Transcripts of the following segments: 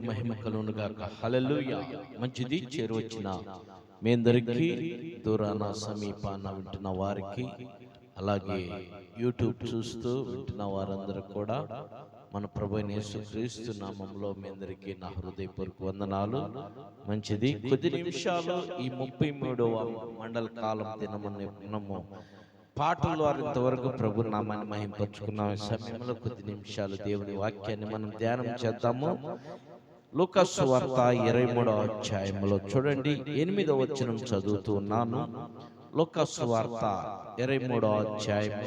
దేవునికి మహిమ కలుగును గాక. హల్లెలూయా. మంచిది. చేరువచ్చిన మీ అందరికీ, దూరాన సమీపాన వింటున్న వారికి, అలాగే యూట్యూబ్ చూస్తూ వింటున్న వారందరూ కూడా మన ప్రభువైన యేసుక్రీస్తు నామములో మీ అందరికీ నా హృదయపూర్వక వందనాలు. మంచిది. కొద్ది నిమిషాలు ఈ 33వ మండల కాలం దినమని మనము పాటల ద్వారా ఇంతవరకు ప్రభు నామాన్ని మహింపరుచుకున్నాం. ఈ సమయంలో కొద్ది నిమిషాలు దేవుని వాక్యాన్ని మనం ధ్యానం చేద్దాము. లూకాసు సువార్త 23వ అధ్యాయంలో చూడండి, 8వ వచనం చదువుతూ ఉన్నాను. లూకాసు సువార్త 23వ అధ్యాయం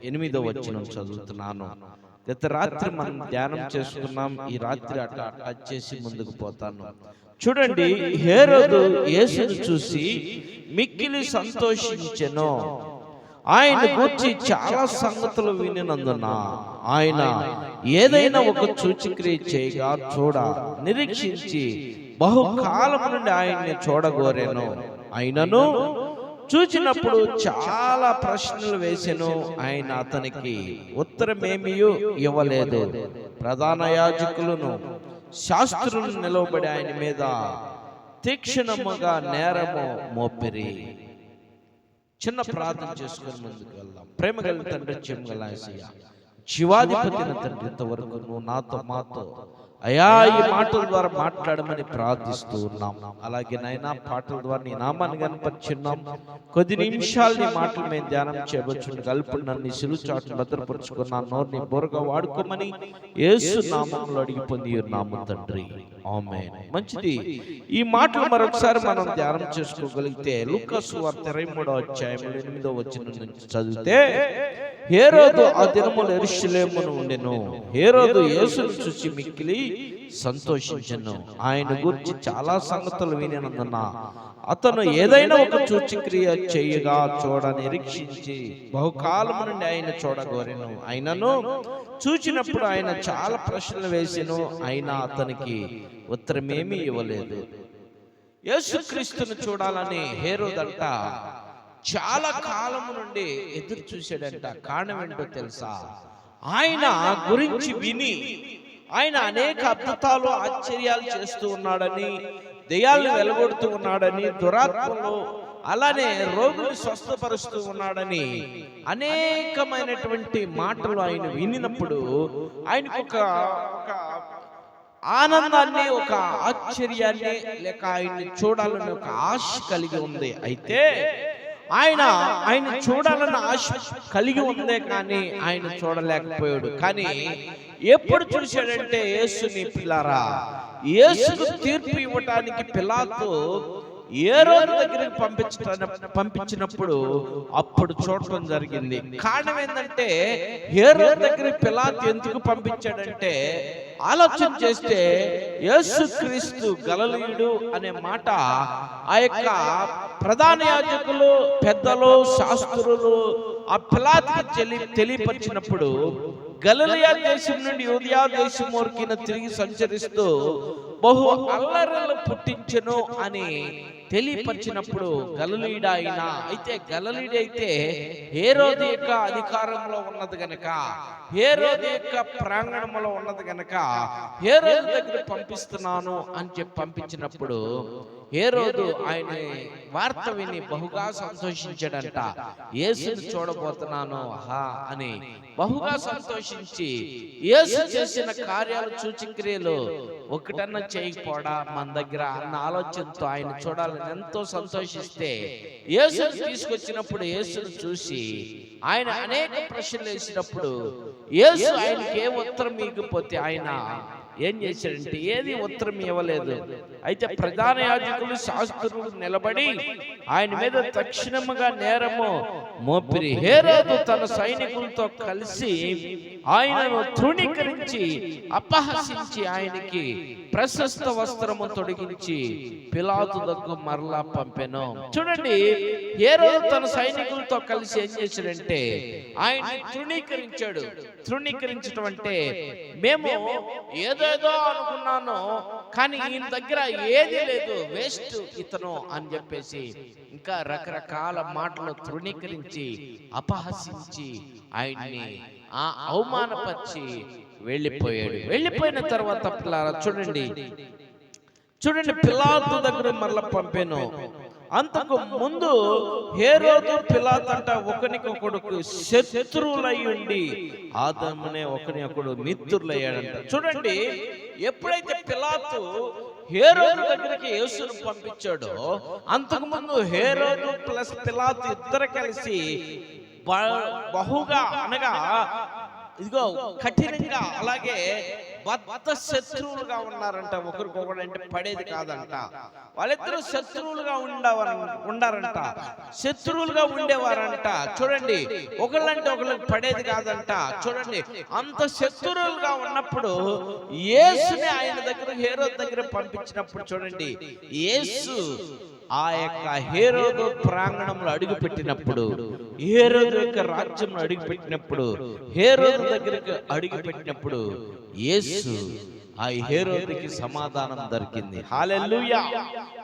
8వ వచనం చదువుతున్నాను. గత రాత్రి మనం ధ్యానం చేసుకున్నాం. ఈ రాత్రి అట్లా టచ్ చేసి ముందుకు పోతాను. చూడండి, హేరోదు యేసును చూసి మిక్కిలి సంతోషించెను. ఆయన గురించి చాలా సంగతులు వినినందున ఆయన ఏదైనా ఒక సూచక్రియ చేయగా చూడ నిరీక్షించి బహుకాలం నుండి ఆయన్ని చూడగోరెను. ఆయనను చూచినప్పుడు చాలా ప్రశ్నలు వేసెను. ఆయన అతనికి ఉత్తరమేమియూ ఇవ్వలేదు. ప్రధాన యాజకులను శాస్త్రులను నిలవబడి ఆయన మీద తీక్షణముగా నేరము మోపిరి. చిన్న ప్రార్థన చేసుకుని ముందుకు వెళ్దాం. ప్రేమ కలిగిన తండ్రి, చెమ్మగల యేసయ్యా, జీవాధిపతిన తండ్రి, ఇంతవరకు నువ్వు నాతో మాతో అయా ఈ మాటల ద్వారా మాట్లాడమని ప్రార్థిస్తూ ఉన్నాం. అలాగే నాయనా, పాటల ద్వారా నీ నామాన్ని కనపరిచున్నాం. కొద్ది నిమిషాలు నీ మాటలు మేము ధ్యానం చేయవచ్చు. కలుపు నన్ను సిలువ చాటును భద్రపరుచుకున్నాను. నోరుని బోరగా వాడుకోమని యేసు నామంలో అడిగి పొంది ఉన్నాము తండ్రి, ఆమేన్. మంచిది. ఈ మాటలు మరొకసారి మనం ధ్యానం చేసుకోగలిగితే లూకాసు సువార్త 23వ అధ్యాయం 8వ వచనం నుంచి చదివితే, హేరోదు ఆ దినములు యెరూషలేమున ఉండెను. హేరోదు యేసును చూసి మిక్కిలి సంతోషించెను. ఆయన గురించి చాలా సంగతులు వినినందున అతను ఏదైనా ఒక సూచక్రియ చేయగా చూడ నిరీక్షించి బహుకాలం నుండి ఆయన చూడగోరెను. ఆయనను చూచినప్పుడు ఆయన చాలా ప్రశ్నలు వేసెను. అయినా అతనికి ఉత్తరమేమీ ఇవ్వలేదు. యేసుక్రీస్తును చూడాలని హేరోదంట చాలా కాలము నుండి ఎదురు చూశాడంట. కారణం ఏంటో తెలుసా? ఆయన గురించి విని ఆయన అనేక అద్భుతాలు ఆశ్చర్యాలు చేస్తూ ఉన్నాడని, దెయ్యాలను వెలగొడుతూ ఉన్నాడని, దురాత్మలు అలానే రోగులు స్వస్థపరుస్తూ ఉన్నాడని అనేకమైనటువంటి మాటలు ఆయన వినినప్పుడు ఆయనకు ఒక ఆనందాన్ని, ఒక ఆశ్చర్యాన్ని, లేక ఆయన్ని చూడాలని ఒక ఆశ కలిగి ఉంది. అయితే ఆయన చూడాలన్న ఆశ కలిగి ఉందే కానీ ఆయన చూడలేకపోయాడు. కానీ ఎప్పుడు చూశాడంటే, యేసుని పిల్లారా, యేసుకు తీర్పు ఇవ్వటానికి పిలాతు హేరోదు దగ్గరికి పంపించినప్పుడు అప్పుడు చూడటం జరిగింది. కారణం ఏంటంటే, హేరోదు దగ్గరికి పిలాతు ఎందుకు పంపించాడంటే, ఆలోచన చేస్తే యేసుక్రీస్తు గలిలయుడు అనే మాట ఆ యొక్క ప్రధాన యాజకులు, పెద్దలు, శాస్త్రులు ఆ పిలాతుకి తెలియపరిచినప్పుడు, గలిలయ దేశం నుండి యూదయ దేశం వరకిన తిరిగి సంచరిస్తూ బహు అల్లర్లు పుట్టించెను అని తెలియపరిచినప్పుడు గలిలయుడు ఆయన. అయితే గలిలయుడు అయితే హేరోదు యొక్క అధికారంలో ఉన్నది గనక, హేరోదు యొక్క ప్రాంగణంలో ఉన్నది గనక హేరోదు దగ్గర పంపిస్తున్నాను అని చెప్పి పంపించినప్పుడు హేరోదు ఆయన వార్త విని బహుగా సంతోషించాడంట. యేసును చూడబోతున్నాను అని బహుగా సంతోషించి, యేసు చేసిన కార్యాలు, సూచక్రియలు ఒకటన్నా చేయకపోవడా మన దగ్గర అన్న ఆలోచనతో ఆయన చూడాలని ఎంతో సంతోషిస్తే, యేసును తీసుకొచ్చినప్పుడు యేసును చూసి ఆయన అనేక ప్రశ్నలు వేసినప్పుడు యేసు ఆయనకి ఏ ఉత్తరం ఇవ్వకపోతే ఆయన ఏం చేశాడంటే ఏది ఉత్తరం ఇవ్వలేదు. అయితే ప్రధాన యాజకులు, శాస్త్రులు నిలబడి ఆయన మీద తక్షణముగా నేరము మోపిరి. హేరోదు తన సైనికులతో కలిసి ఆయనను తృణీకరించి అపహసించి ఆయనకి ప్రశస్త వస్త్రము తొడిగించి పిలాతు దగ్గర మరలా పంపెను. చూడండి, హేరోదు తన సైనికులతో కలిసి ఏం చేశాడంటే ఆయన్ని తృణీకరించాడు. తృణీకరించడం అంటే, మేము ఏదేదో అనుకున్నాను కానీ ఈయన దగ్గర ఏది లేదు, వేస్ట్ ఇతను అని చెప్పేసి ఇంకా రకరకాల మాటలు తృణీకరించి అపహసించి ఆయన్ని అవమానపరిచి వెళ్ళిపోయాడు. వెళ్ళిపోయిన తర్వాత పిల్లారా చూడండి, పిలాతు దగ్గర మరలా పంపాను. అంతకు ముందు హేరోదు పిలాతు అంట ఒకరికొకడుకు శత్రువులై ఉండి ఆదామునే ఒకడు మిత్రులయ్యాడంట. చూడండి, ఎప్పుడైతే పిలాతు హేరోదు దగ్గరికి యేసును పంపించాడో అంతకు ముందు హేరోదు ప్లస్ పిలాతు ఇద్దరు కలిసి బహుగా అనగా ఇదిగో కఠినంగా అలాగే బద్ధ శత్రువులుగా ఉన్నారంట. ఒకరికొకరు అంటే పడేది కాదంట. వాళ్ళిద్దరూ శత్రువులుగా ఉండారంట, శత్రువులుగా ఉండేవారంట. చూడండి, ఒకళ్ళంటే ఒకళ్ళకి పడేది కాదంట. చూడండి, అంత శత్రువులుగా ఉన్నప్పుడు యేసుని ఆయన దగ్గర హేరోదు దగ్గర పంపించినప్పుడు చూడండి, యేసు ఆ యొక్క హేరోదు ప్రాంగణంలో అడుగు పెట్టినప్పుడు, హేరోదు యొక్క రాజ్యంలో అడుగు పెట్టినప్పుడు, హేరోదు దగ్గరికి అడుగు పెట్టినప్పుడు యేసు ఆ హేరోదుకి సమాధానం దొరికింది. హల్లెలూయా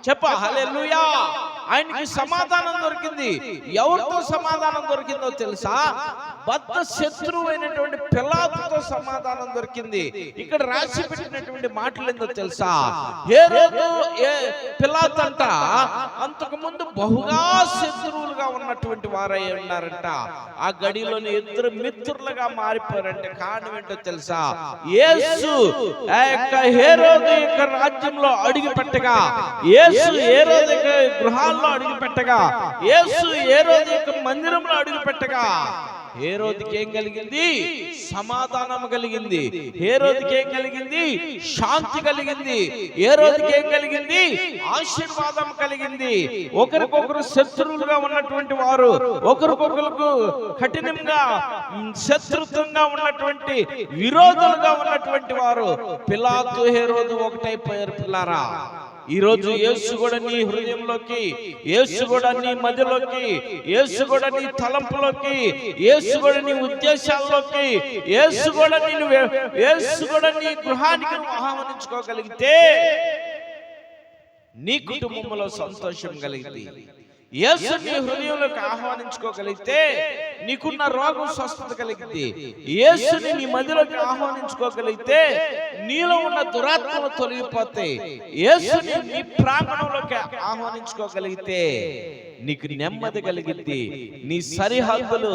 చెప్ప, హల్లెలూయా. ఆయనకి సమాధానం దొరికింది. ఎవరితో సమాధానం దొరికిందో తెలుసా? బద్ధ శత్రువు అయినటువంటి పిలాతుతో సమాధానం దొరికింది. ఇక్కడ రాసి పెట్టినటువంటి మాటలు ఏందో తెలుసా? హేరోదు పిలాతు అంట అంతకు ముందు బహుగా శత్రువులుగా ఉన్నటువంటి వారై ఉన్నారంట. ఆ గడిలోని ఇద్దరు మిత్రులుగా మారిపోయారంటే కారణం ఏంటో తెలుసా? యేసు హేరోదు యొక్క రాజ్యంలో అడుగు పెట్టగా, యేసు హేరోదు యొక్క గృహాల్లో అడుగు పెట్టగా, యేసు హేరోదు యొక్క మందిరంలో అడుగు పెట్టగా హేరోదుకి ఏం కలిగింది? సమాధానం కలిగింది. హేరోదుకి ఏం కలిగింది? శాంతి కలిగింది. హేరోదుకి ఏం కలిగింది? ఆశీర్వాదం కలిగింది. ఒకరికొకరు శత్రువులుగా ఉన్నటువంటి వారు, ఒకరికొకరికి కఠినంగా శత్రుత్వంగా ఉన్నటువంటి విరోధులుగా ఉన్నటువంటి వారు పిలాతు హేరోదు ఒకటైపోయారు. పిల్లారా, ఈ రోజు యేసు కూడా నీ హృదయంలోకి, యేసు కూడా నీ మధ్యలోకి, యేసు కూడా నీ తలంపులోకి, యేసు కూడా నీ ఉద్దేశాల్లోకి, యేసు కూడా నీ గృహానికి ఆహ్వానించుకోగలిగితే నీ కుటుంబంలో సంతోషం కలిగింది. యేసు నీ హృదయంలోకి ఆహ్వానించుకోగలిగితే నీకున్న రోగం స్వస్థత కలిగింది. యేసుని నీ మధ్యలోకి ఆహ్వానించుకోగలిగితే నీలో ఉన్న దురాత్మలు తొలగిపోతాయి. యేసుని నీ ప్రాంగణంలోకి ఆహ్వానించుకోగలిగితే నీకు నెమ్మది కలిగింది. నీ సరిహద్దులు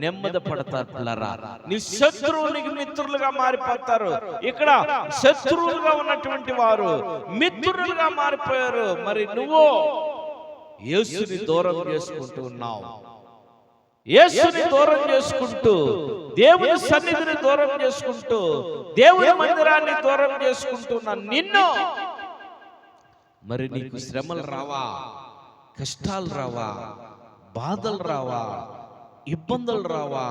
నెమ్మది పడతారు పిల్లరా. నీ శత్రువులకి మిత్రులుగా మారిపోతారు. ఇక్కడ శత్రువులుగా ఉన్నటువంటి వారు మిత్రులుగా మారిపోయారు. మరి నువ్వు యేసుని దూరం చేసుకుంటూ ఉన్నావు. యేసుని దూరం చేసుకుంటూ, దేవుని సన్నిధిని దూరం చేసుకుంటూ, దేవుని మందిరాన్ని దూరం చేసుకుంటున్నా నిన్ను మరి నీకు శ్రమలు రావా? కష్టాలు రావా? బాధలు రావా? ఇబ్బందులు రావా?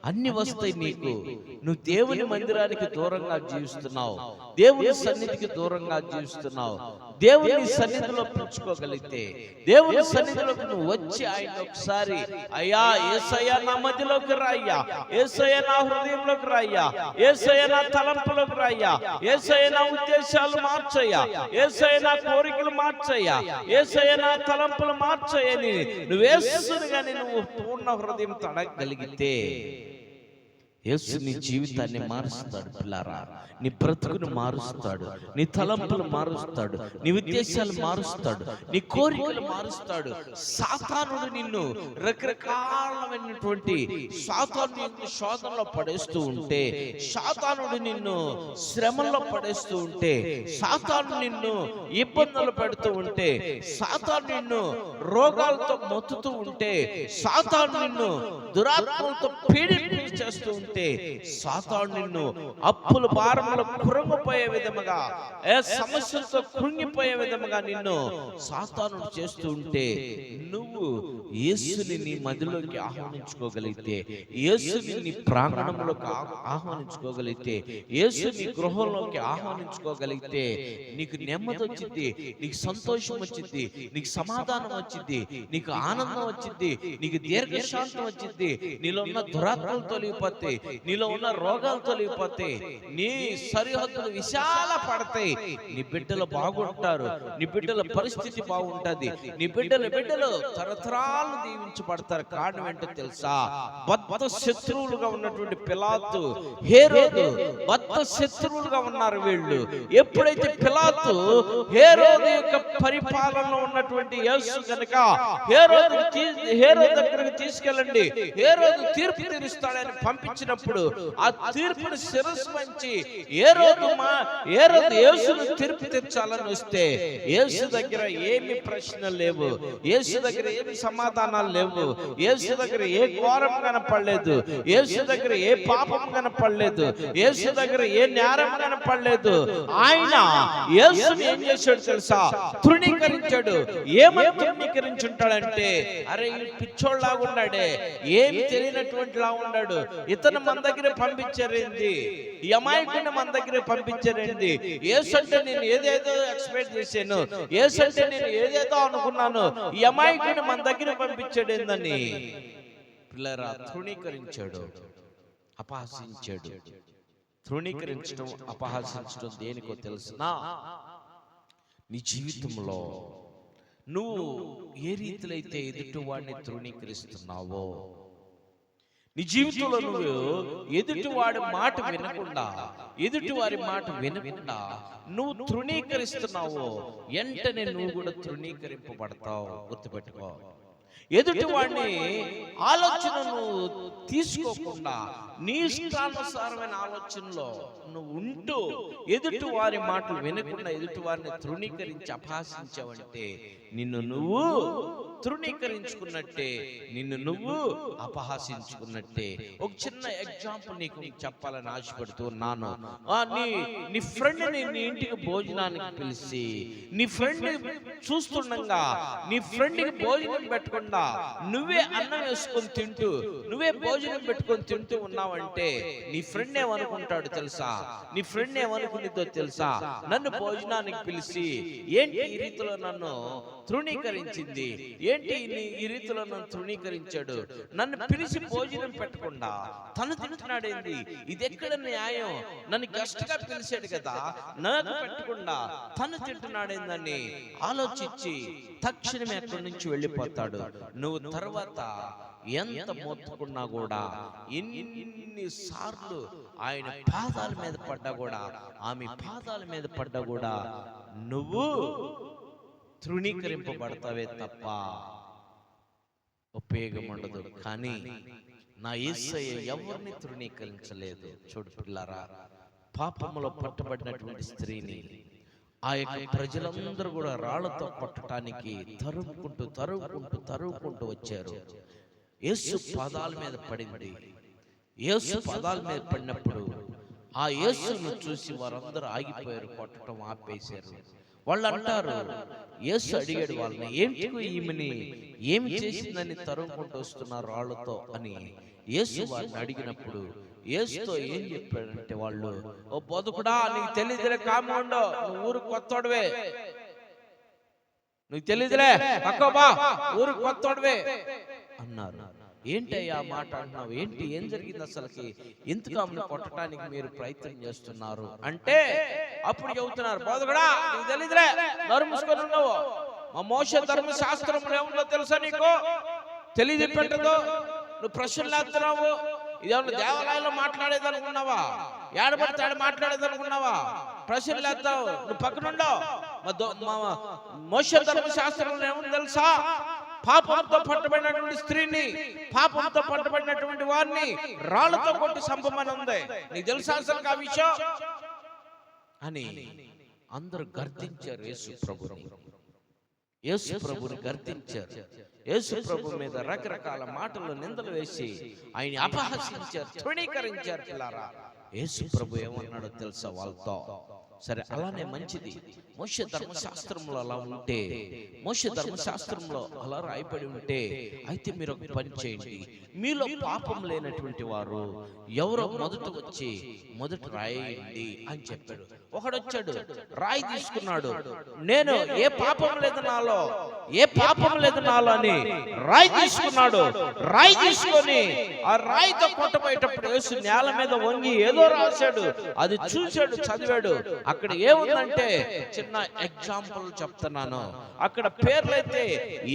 అన్ని వస్తాయి నీకు. నువ్వు దేవుని మందిరానికి దూరంగా జీవిస్తున్నావు, దేవుని సన్నిధికి దూరంగా జీవిస్తున్నావు. దేవుని సన్నిధిలో పిలుచుకోగలిగితే, దేవుని సన్నిధిలోకి నువ్వు వచ్చి ఆయన ఒకసారి, అయ్యా యేసయ్యా నా మధ్యలోకి రాయ్యా, యేసయ్యా నా హృదయంలోకి రాయ్యా, యేసయ్యా నా తలంపులోకి రాయ్యా, యేసయ్యా నా ఉద్దేశాలు మార్చయ్యా, యేసయ్యా నా కోరికలు మార్చయ్యా, యేసయ్యా నా తలంపులు మార్చయ్యని నువ్వు యేసునిగాని నువ్వు పూర్ణ హృదయం తడగలిగితే యేసు నీ జీవితాన్ని మారుస్తాడు. పిల్లారా, నీ బ్రతుకును మారుస్తాడు, నీ తలంపులు మారుస్తాడు, నీ ఉద్దేశాలు మారుస్తాడు, నీ కోరికలు మారుస్తాడు. సాతానుడు నిన్ను రకరకాలమైనటువంటి శోధనలో పడేస్తూ ఉంటే, సాతానుడు నిన్ను శ్రమల్లో పడేస్తూ ఉంటే, సాతాను నిన్ను ఇబ్బందులు పెడుతూ ఉంటే, సాతాను నిన్ను రోగాలతో మొత్తుతూ ఉంటే, సాతాను నిన్ను దురాత్మలతో పీడించేస్తూ ఉంటే, సాతాను నిన్ను అప్పుల భారములో కృంగిపోయే విధముగా, సమస్యలతో కృంగిపోయే విధముగా నిన్ను సాతాను చేస్తూ ఉంటే, నువ్వు యేసుని నీ మధ్యలోకి ఆహ్వానించుకోగలిగితే, యేసుని నీ ప్రాంగణంలోకి ఆహ్వానించుకోగలిగితే, యేసుని గృహంలోకి ఆహ్వానించుకోగలిగితే నీకు నెమ్మది వచ్చింది, నీకు సంతోషం వచ్చింది, నీకు సమాధానం వచ్చింది, నీకు ఆనందం వచ్చింది, నీకు దీర్ఘశాంతం వచ్చింది, నీలో ఉన్న దురాత్మలు తొలగిపోతాయి, నీలో ఉన్న రోగాలు తొలగిపోతాయి, నీ సరిహద్దులు విశాల పడతాయి, నీ బిడ్డలు బాగుంటారు, నీ బిడ్డల పరిస్థితి బాగుంటది, నీ బిడ్డలు తరతరాలు దీవించబడతారు. కారణం ఏంటో తెలుసా? బద్ధ శత్రువులుగా ఉన్నటువంటి పిలాతు, హేరోదు బద్ధ శత్రువులుగా ఉన్నారు వీళ్ళు. ఎప్పుడైతే పిలాతు హేరోదు యొక్క పరిపాలనలో ఉన్నటువంటి యేసు కనుక హేరోదు దగ్గరికి తీసుకెళ్ళండి, హేరోదు తీర్పు తీరుస్తాడని పంపించినప్పుడు ఆ తీర్పును శిరస్సు వంచి హేరోదు యేసును తీర్పు తీర్చాలని వస్తే యేసు దగ్గర ఏమి ప్రశ్నలు లేవు, యేసు దగ్గర ఏమి సమాధానాలు లేవు, యేసు దగ్గర ఏ ఘోరం కనపడలేదు, యేసు దగ్గర ఏ పాపం కనపడలేదు, యేసు దగ్గర ఏ నేరం కనపడలేదు. ఆయన యేసుని ఏం చేశాడు తెలుసా? తృణీకరించాడు. ఏమని తృణీకరించుంటాడంటే, అరే ఈ పిచ్చోళ్ళలాగా ఉన్నాడే, ఏమి తెలియనటువంటి లా ఉన్నాడు, ఇతను మన దగ్గర పంపించారేంది, ఈ అమాయకుడిని మన దగ్గర పంపించారేంది, యేసు అంటే నేను ఏదేదో ఎక్స్పెక్ట్ చేశాను, యేసు అంటే నేను ఏదేదో అనుకున్నాను, ఈ అమాయకుడిని మన దగ్గర పంపించాడేందని పిల్లరా తృణీకరించాడు, అపహాసించాడు. తృణీకరించడం, అపహాసించడం దేనికో తెలుసునా? నీ జీవితంలో నువ్వు ఏ రీతిలో అయితే ఎదుటివాడిని తృణీకరిస్తున్నావో, నీ జీవితంలో నువ్వు ఎదుటివాడి మాట వినకుండా, ఎదుటివారి మాట వినకుండా నువ్వు తృణీకరిస్తున్నావో, వెంటనే నువ్వు కూడా తృణీకరింపబడతావు. గుర్తుపెట్టుకో. ఎదుటివాడిని ఆలోచనను తీసుకోకుండా నీ ఇష్టానుసారమైన ఆలోచనలో నువ్వు ఉంటూ ఎదుటి వారి మాటలు వినకుండా ఎదుటి వారిని తృణీకరించి అపహాసించావంటే నిన్ను నువ్వు తృణీకరించుకున్నట్టే, నిన్ను నువ్వు అపహాసించుకున్నట్టే. ఒక చిన్న ఎగ్జాంపుల్ నీకు చెప్పాలని ఆశపడుతున్నాను. నీ ఫ్రెండ్ నీ ఇంటికి భోజనానికి పిలిచి, నీ ఫ్రెండ్ చూస్తుండగా నీ ఫ్రెండ్కి భోజనం పెట్టకుండా నువ్వే అన్నం వేసుకొని తింటూ, నువ్వే భోజనం పెట్టుకొని తింటూ ఉన్నావంటే నీ ఫ్రెండ్ ఏమనుకుంటాడు తెలుసా? నీ ఫ్రెండ్ ఏమనుకునేదో తెలుసా? నన్ను భోజనానికి పిలిచి ఏంటి ఈ రీతిలో నన్ను తృణీకరించింది, ఏంటి ఈ రీతిలో నన్ను తృణీకరించాడు, నన్ను పిలిచి భోజనం పెట్టకుండా తను తింటున్నాడేంది, ఇది ఎక్కడ న్యాయం, నన్ను గెస్ట్ గా పిలిచాడు కదా, నాకు పెట్టకుండా తను తింటున్నాడేందని ఆలోచించి తక్షణమే అక్కడి నుంచి వెళ్ళిపోతాడు. నువ్వు తర్వాత ఎంత మొత్తుకున్నా కూడా, ఎన్ని సార్లు ఆయన పాదాల మీద పడ్డా కూడా, ఆమె పాదాల మీద పడ్డా కూడా నువ్వు తృణీకరింపబడతావే తప్ప ఉపయోగం ఉండదు. కానీ నా యేసయ్య ఎవరిని తృణీకరించలేదు. చూడు పిల్లారా, పాపములో పట్టబడినటువంటి స్త్రీని ఆ యొక్క ప్రజలందరూ కూడా రాళ్లతో కొట్టడానికి తరువుకుంటూ వచ్చారు. యేసు పాదాల మీద పడింది. యేసు పాదాల మీద పడినప్పుడు ఆ యేసును చూసి వారందరూ ఆగిపోయారు, కొట్టడం ఆపేశారు. వాళ్ళు అంటారు, యేసు అడిగాడు వాళ్ళని, ఏంటికు ఈమెని ఏమి చేసిందని తరుముకుంటూ వస్తున్నారు రాళ్లతో అని యేసు వాళ్ళని అడిగినప్పుడు యేసుతో ఏం చెప్పాడంటే, వాళ్ళు, ఓ బతుకుడా నీకు తెలియదులే, కామండో నువ్వు ఊరు కొత్తోడవే, నీకు తెలియదులే అక్కోబా ఊరు కొత్తోడవే అన్నారు. ఏంటయ్యా మాట అంటున్నావు, ఏంటి ఏం జరిగింది అసలుకి, ఎందుకు ఆమెను కొట్టడానికి మీరు ప్రయత్నం చేస్తున్నారు అంటే అప్పుడు చెబుతున్నారు, బోధకుడా నీకు తెలియదులే, నోరు మూసుకొని ఉన్నావు, మా మోషే ధర్మశాస్త్రంలో ఏముందో తెలుసా నీకు, తెలియదు పెట్టదో, నువ్వు ప్రశ్నలు వేస్తున్నావు, ఇదేమన్నా దేవాలయంలో మాట్లాడేదనుకున్నావా, ఏడబడితే ఆడ మాట్లాడేదనుకున్నావా, ప్రశ్నలు వేస్తావు, నువ్వు పక్కనుండవు. మా మోషే ధర్మశాస్త్రంలో ఏముందో తెలుసా, పాపంతో పట్టబడినటువంటి స్త్రీని, పాపంతో పట్టబడినటువంటి వారిని రాళ్లతో కొట్టి చంపమని ఉంది, నీకు తెలుసా అసలు ఆ విషయం అని అందరూ గర్తించారు. యేసు ప్రభుని గర్తించారు. యేసు ప్రభు మీద రకరకాల మాటలు నిందలు వేసి ఆయన అపహసించారు, తృణీకరించారు. పిల్లారా, యేసు ప్రభు ఏమన్నాడో తెలుసా వాళ్ళతో? సరే, అలానే మంచిది. మోషే ధర్మశాస్త్రంలో అలా ఉంటే, మోషే ధర్మశాస్త్రంలో అలా రాయబడి ఉంటే, అయితే మీరు ఒక పని చేయండి. మీలో పాపం లేనటువంటి వారు ఎవరో మొదట వచ్చి మొదట రాయండి అని చెప్పాడు. ఒకడు వచ్చాడు, రాయి తీసుకున్నాడు. నేను ఏ పాపం లేదు నాలో, ఏ పాపం లేదు నాలో అని రాయి తీసుకున్నాడు. రాయి తీసుకొని ఆ రాయితో కొట్టబోయేటప్పుడు యేసు నేల మీద వంగి ఏదో రాశాడు. అది చూశాడు, చదివాడు. అక్కడ ఏముందంటే, చిన్న ఎగ్జాంపుల్ చెప్తున్నాను. అక్కడ పేర్లైతే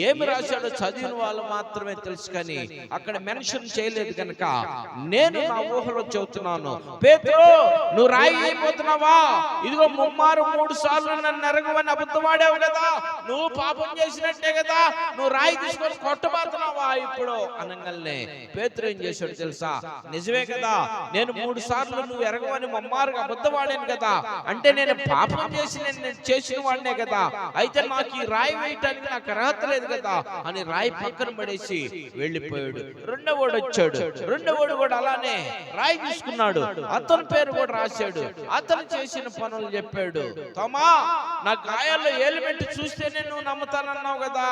ఏమి రాశాడో చదివిన వాళ్ళు మాత్రమే తెలుసు, కానీ అక్కడ మెన్షన్ చేయలేదు కనుక నేను నా ఊహలో చెబుతున్నాను. పేతురు, నువ్వు రాయి అయిపోతున్నావా? ఇదిగో 3 సార్లు నన్ను ఎరగవని అబద్ధమాడావు కదా, నువ్వు పాపం చేసినట్టే కదా, నువ్వు రాయి తీసుకొని కొట్టబోతున్నావా ఇప్పుడు అనగానే పేతురు ఏం చేశాడు తెలుసా? నిజమే కదా, నేను 3 సార్లు నువ్వు ఎరగవని ముమ్మారుగా అబద్ధమాడాను కదా, అంటే నేను పాపం చేసి నేను చేసిన వాడినే కదా, అయితే నాకు ఈ రాయి వేయటానికి నాకు అర్హత లేదు కదా అని రాయి పక్కన పడేసి వెళ్ళిపోయాడు. రెండోవాడు వచ్చాడు. రెండోవాడు కూడా అలానే రాయి తీసుకున్నాడు. అతని పేరు కూడా రాశాడు. అతను చేసిన పనులు చెప్పాడు. తోమా, నా గాయాల్లో ఏలు పెట్టి చూస్తేనే నువ్వు నమ్ముతానన్నావు కదా,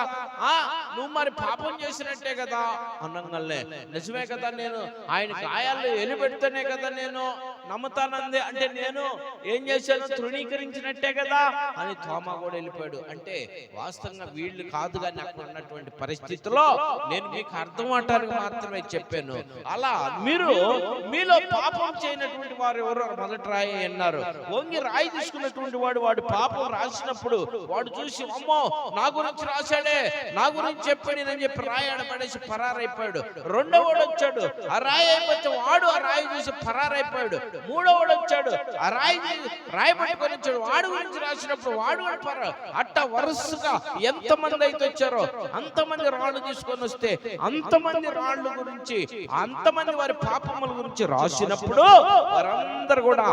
నువ్వు మరి పాపం చేసినట్టే కదా అనగానే నిజమే కదా, నేను ఆయన గాయాల్లో ఏలు పెడితేనే కదా నేను నమ్ముతానంది, అంటే నేను ఏం చేశాను, తృణీకరించినట్టే కదా అని తోమా కూడా వెళ్ళిపోయాడు. అంటే వాస్తవంగా వీళ్ళు కాదు కానీ అక్కడ ఉన్నటువంటి పరిస్థితిలో నేను మీకు అర్థం అవటానికి మాత్రమే చెప్పాను. అలా మీరు మీలో పాపం చేయనటువంటి వారు ఎవరు మొదట రాయి అన్నారు. వంగి రాయి తీసుకున్నటువంటి వాడు పాపం రాసినప్పుడు వాడు చూసి, అమ్మో నా గురించి రాశాడే, నా గురించి చెప్పాడు అని చెప్పి రాయి ఆడపడేసి పరారైపోయాడు. రెండోవాడు వచ్చాడు, ఆ రాయి అయిపోతే వాడు ఆ రాయి చూసి పరారైపోయాడు. మూడోవాడు వచ్చాడు, ఆ రాయి పట్టుకొని వచ్చాడు, వాడు గురించి రాసినప్పుడు వాడు అట్ట వరుసగా ఎంతమంది అయితే వచ్చారో అంతమంది రాళ్ళు తీసుకొని వస్తే అంతమంది రాళ్ళు గురించి, అంతమంది వారి పాపముల గురించి రాసినప్పుడు వారందరూ కూడా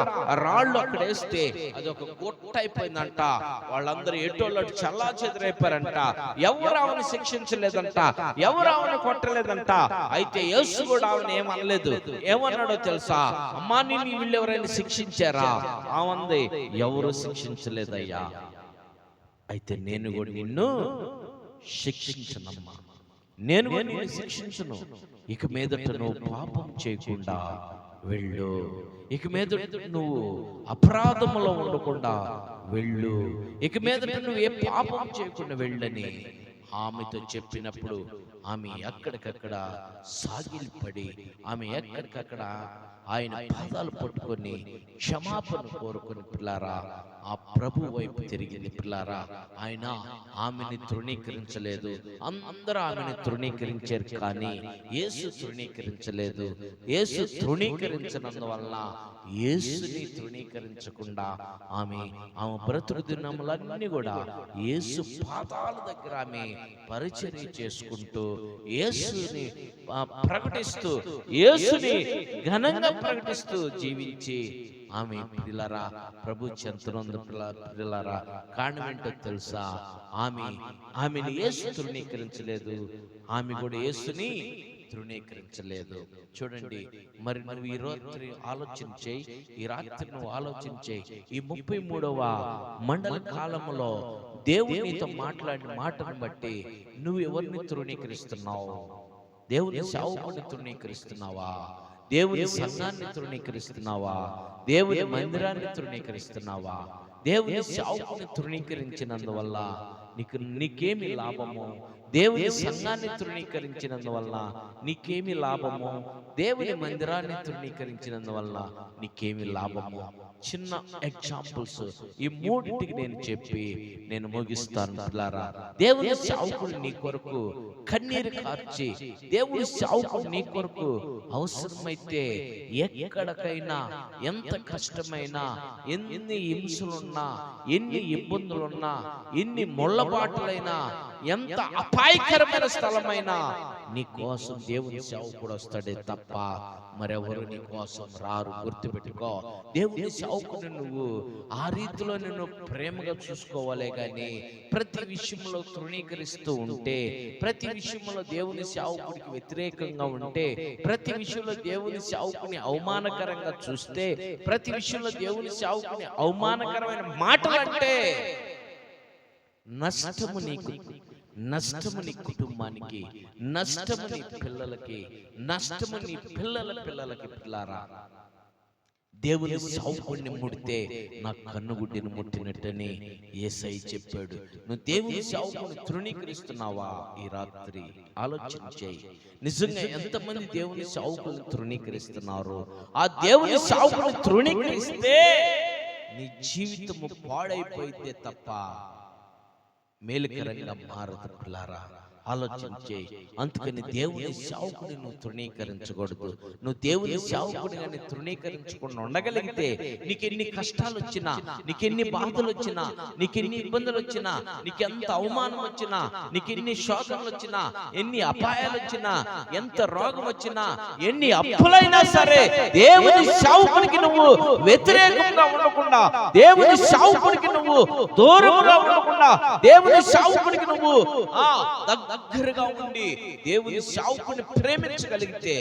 రాళ్ళు అక్కడ వేస్తే అది ఒక గుట్ట అయిపోయిందంట. వాళ్ళందరూ ఎటోళ్ళు చల్లా చెదిరైపోయారంట. ఎవరు ఆమెను శిక్షించలేదంట, ఎవరు ఆమెను కొట్టలేదంట. అయితే యేసు కూడా ఆమెను ఏమనలేదు. ఏమన్నాడో తెలుసా? అమ్మా, నేను వీళ్ళు ఎవరైనా శిక్షించారా? ఆమంది, ఎవరు శిక్షించలేదయ్యా, అయితే నేను కూడా నిన్ను శిక్షించనమ్మా, నేను కూడా నిన్ను శిక్షించను. ఇక మీదట నువ్వు పాపం చేయకుండా వెళ్ళు, ఇక మీదట నువ్వు అపరాధములో ఉండకుండా వెళ్ళు, ఇక మీదట నువ్వు ఏ పాపం చేయకుండా వెళ్ళని ఆమెతో చెప్పినప్పుడు ఆమె ఎక్కడికక్కడ సాగిలిపడి, ఆమె ఎక్కడికక్కడ ఆయన పాదాలు పట్టుకొని క్షమాపణ కోరుకుని పిల్లారా ఆ ప్రభు వైపు తిరిగింది. పిల్లారా, ఆయన ఆమెని తృణీకరించలేదు. అందరూ ఆమెను తృణీకరించారు, కానీ యేసు తృణీకరించలేదు. యేసు తృణీకరించినందువలన యేసుని తృణీకరించకుండా ఆమె బ్రతుకు దినములన్నీ కూడా యేసు పాదాల దగ్గర ఆమె పరిచర్య చేసుకుంటూ యేసుని ప్రకటిస్తూ, యేసుని ఘనంగా ప్రకటిస్తూ జీవించి ఆమె పిల్లరా ప్రభు చెంతనందు పిల్లరా కారణం ఏంటో తెలుసా? ఆమెను యేసు తృణీకరించలేదు, ఆమె కూడా యేసుని తృణీకరించలేదు. చూడండి, మరి నువ్వు ఈ రాత్రి ఆలోచించే, ఈ రాత్రి నువ్వు ఆలోచించే, ఈ 33వ మండల కాలంలో దేవుడు నీతో మాట్లాడిన మాటను బట్టి నువ్వు ఎవరిని తృణీకరిస్తున్నావు? దేవుని సేవకుని తృణీకరిస్తున్నావా? దేవుని సంఘాన్ని తృణీకరిస్తున్నావా? దేవుని మందిరాన్ని తృణీకరిస్తున్నావా? దేవుని సేవకుని తృణీకరించినందువల్ల నీకేమి లాభము? దేవుని సంఘాన్ని తృణీకరించినందువల్ల నీకేమి లాభము? దేవుని మందిరాన్ని తృణీకరించినందువల్ల నీకేమి లాభము? చిన్న ఎగ్జాంపుల్స్ ఈ మూడింటికి నేను చెప్పి నేను ముగిస్తాను. పిల్లారా, దేవుని సేవకుడు నీ కొరకు కన్నీరు కార్చి, దేవుని సేవకుడు నీ కొరకు అవసరమైతే ఎక్కడికైనా, ఎంత కష్టమైనా, ఎన్ని హింసలున్నా, ఎన్ని ఇబ్బందులున్నా, ఎన్ని ముళ్ళబాటులైనా, ఎంత అపాయకరమైన స్థలమైనా నీ కోసం దేవుని సేవకుడు వస్తాడే తప్ప మరెవరు నీ కోసం రారు. గుర్తుపెట్టుకో, దేవుని సేవకుని నువ్వు ఆ రీతిలో నిన్ను ప్రేమగా చూసుకోవాలే గాని ప్రతి విషయంలో తృణీకరిస్తూ ఉంటే, ప్రతి విషయంలో దేవుని సేవకుడికి వ్యతిరేకంగా ఉంటే, ప్రతి విషయంలో దేవుని సేవకుని అవమానకరంగా చూస్తే, ప్రతి విషయంలో దేవుని సేవకుని అవమానకరమైన మాటలు అంటే నష్టము నీకు, నష్టము నీ కుటుంబానికి, నష్టము నీ పిల్లలకి, నష్టము నీ పిల్లలకి. పిల్లారా, దేవుని సేవకుడిని ముడితే నా కన్నుగుడ్డిని ముట్టినట్టని యేసయ్య చెప్పాడు. నువ్వు దేవుని సేవకుడిని తృణీకరిస్తున్నావా? ఈ రాత్రి ఆలోచించేయి. నిజంగా ఎంతమంది దేవుని సేవకులను తృణీకరిస్తున్నారు? ఆ దేవుని సేవకుడిని తృణీకరిస్తే నీ జీవితము పాడైపోయితే తప్ప మేలుకరంగా మారదు. పిల్లారా, ఆలోచించే. అందుకని దేవుని సేవకుని నువ్వు తృణీకరించకూడదు. నువ్వు దేవుని సేవకుని కానీ తృణీకరించకుండా ఉండగలిగితే నీకెన్ని కష్టాలు వచ్చినా, నీకెన్ని బాధలు వచ్చినా, నీకెన్ని ఇబ్బందులు వచ్చినా, నీకెంత అవమానం వచ్చినా, నీకెన్ని శోధనలు వచ్చినా, ఎన్ని అపాయాలు వచ్చినా, ఎంత రోగం వచ్చినా, ఎన్ని అప్పులైనా సరే దేవుని సేవకునికి నువ్వు వ్యతిరేకంగా ఉండకుండా, దేవుని సేవకునికి నువ్వు దూరంగా ఉండకుండా, దేవుని సేవకునికి నువ్వు దగ్గరగా ఉండి దేవుని సేవకుని ప్రేమించగలిగితే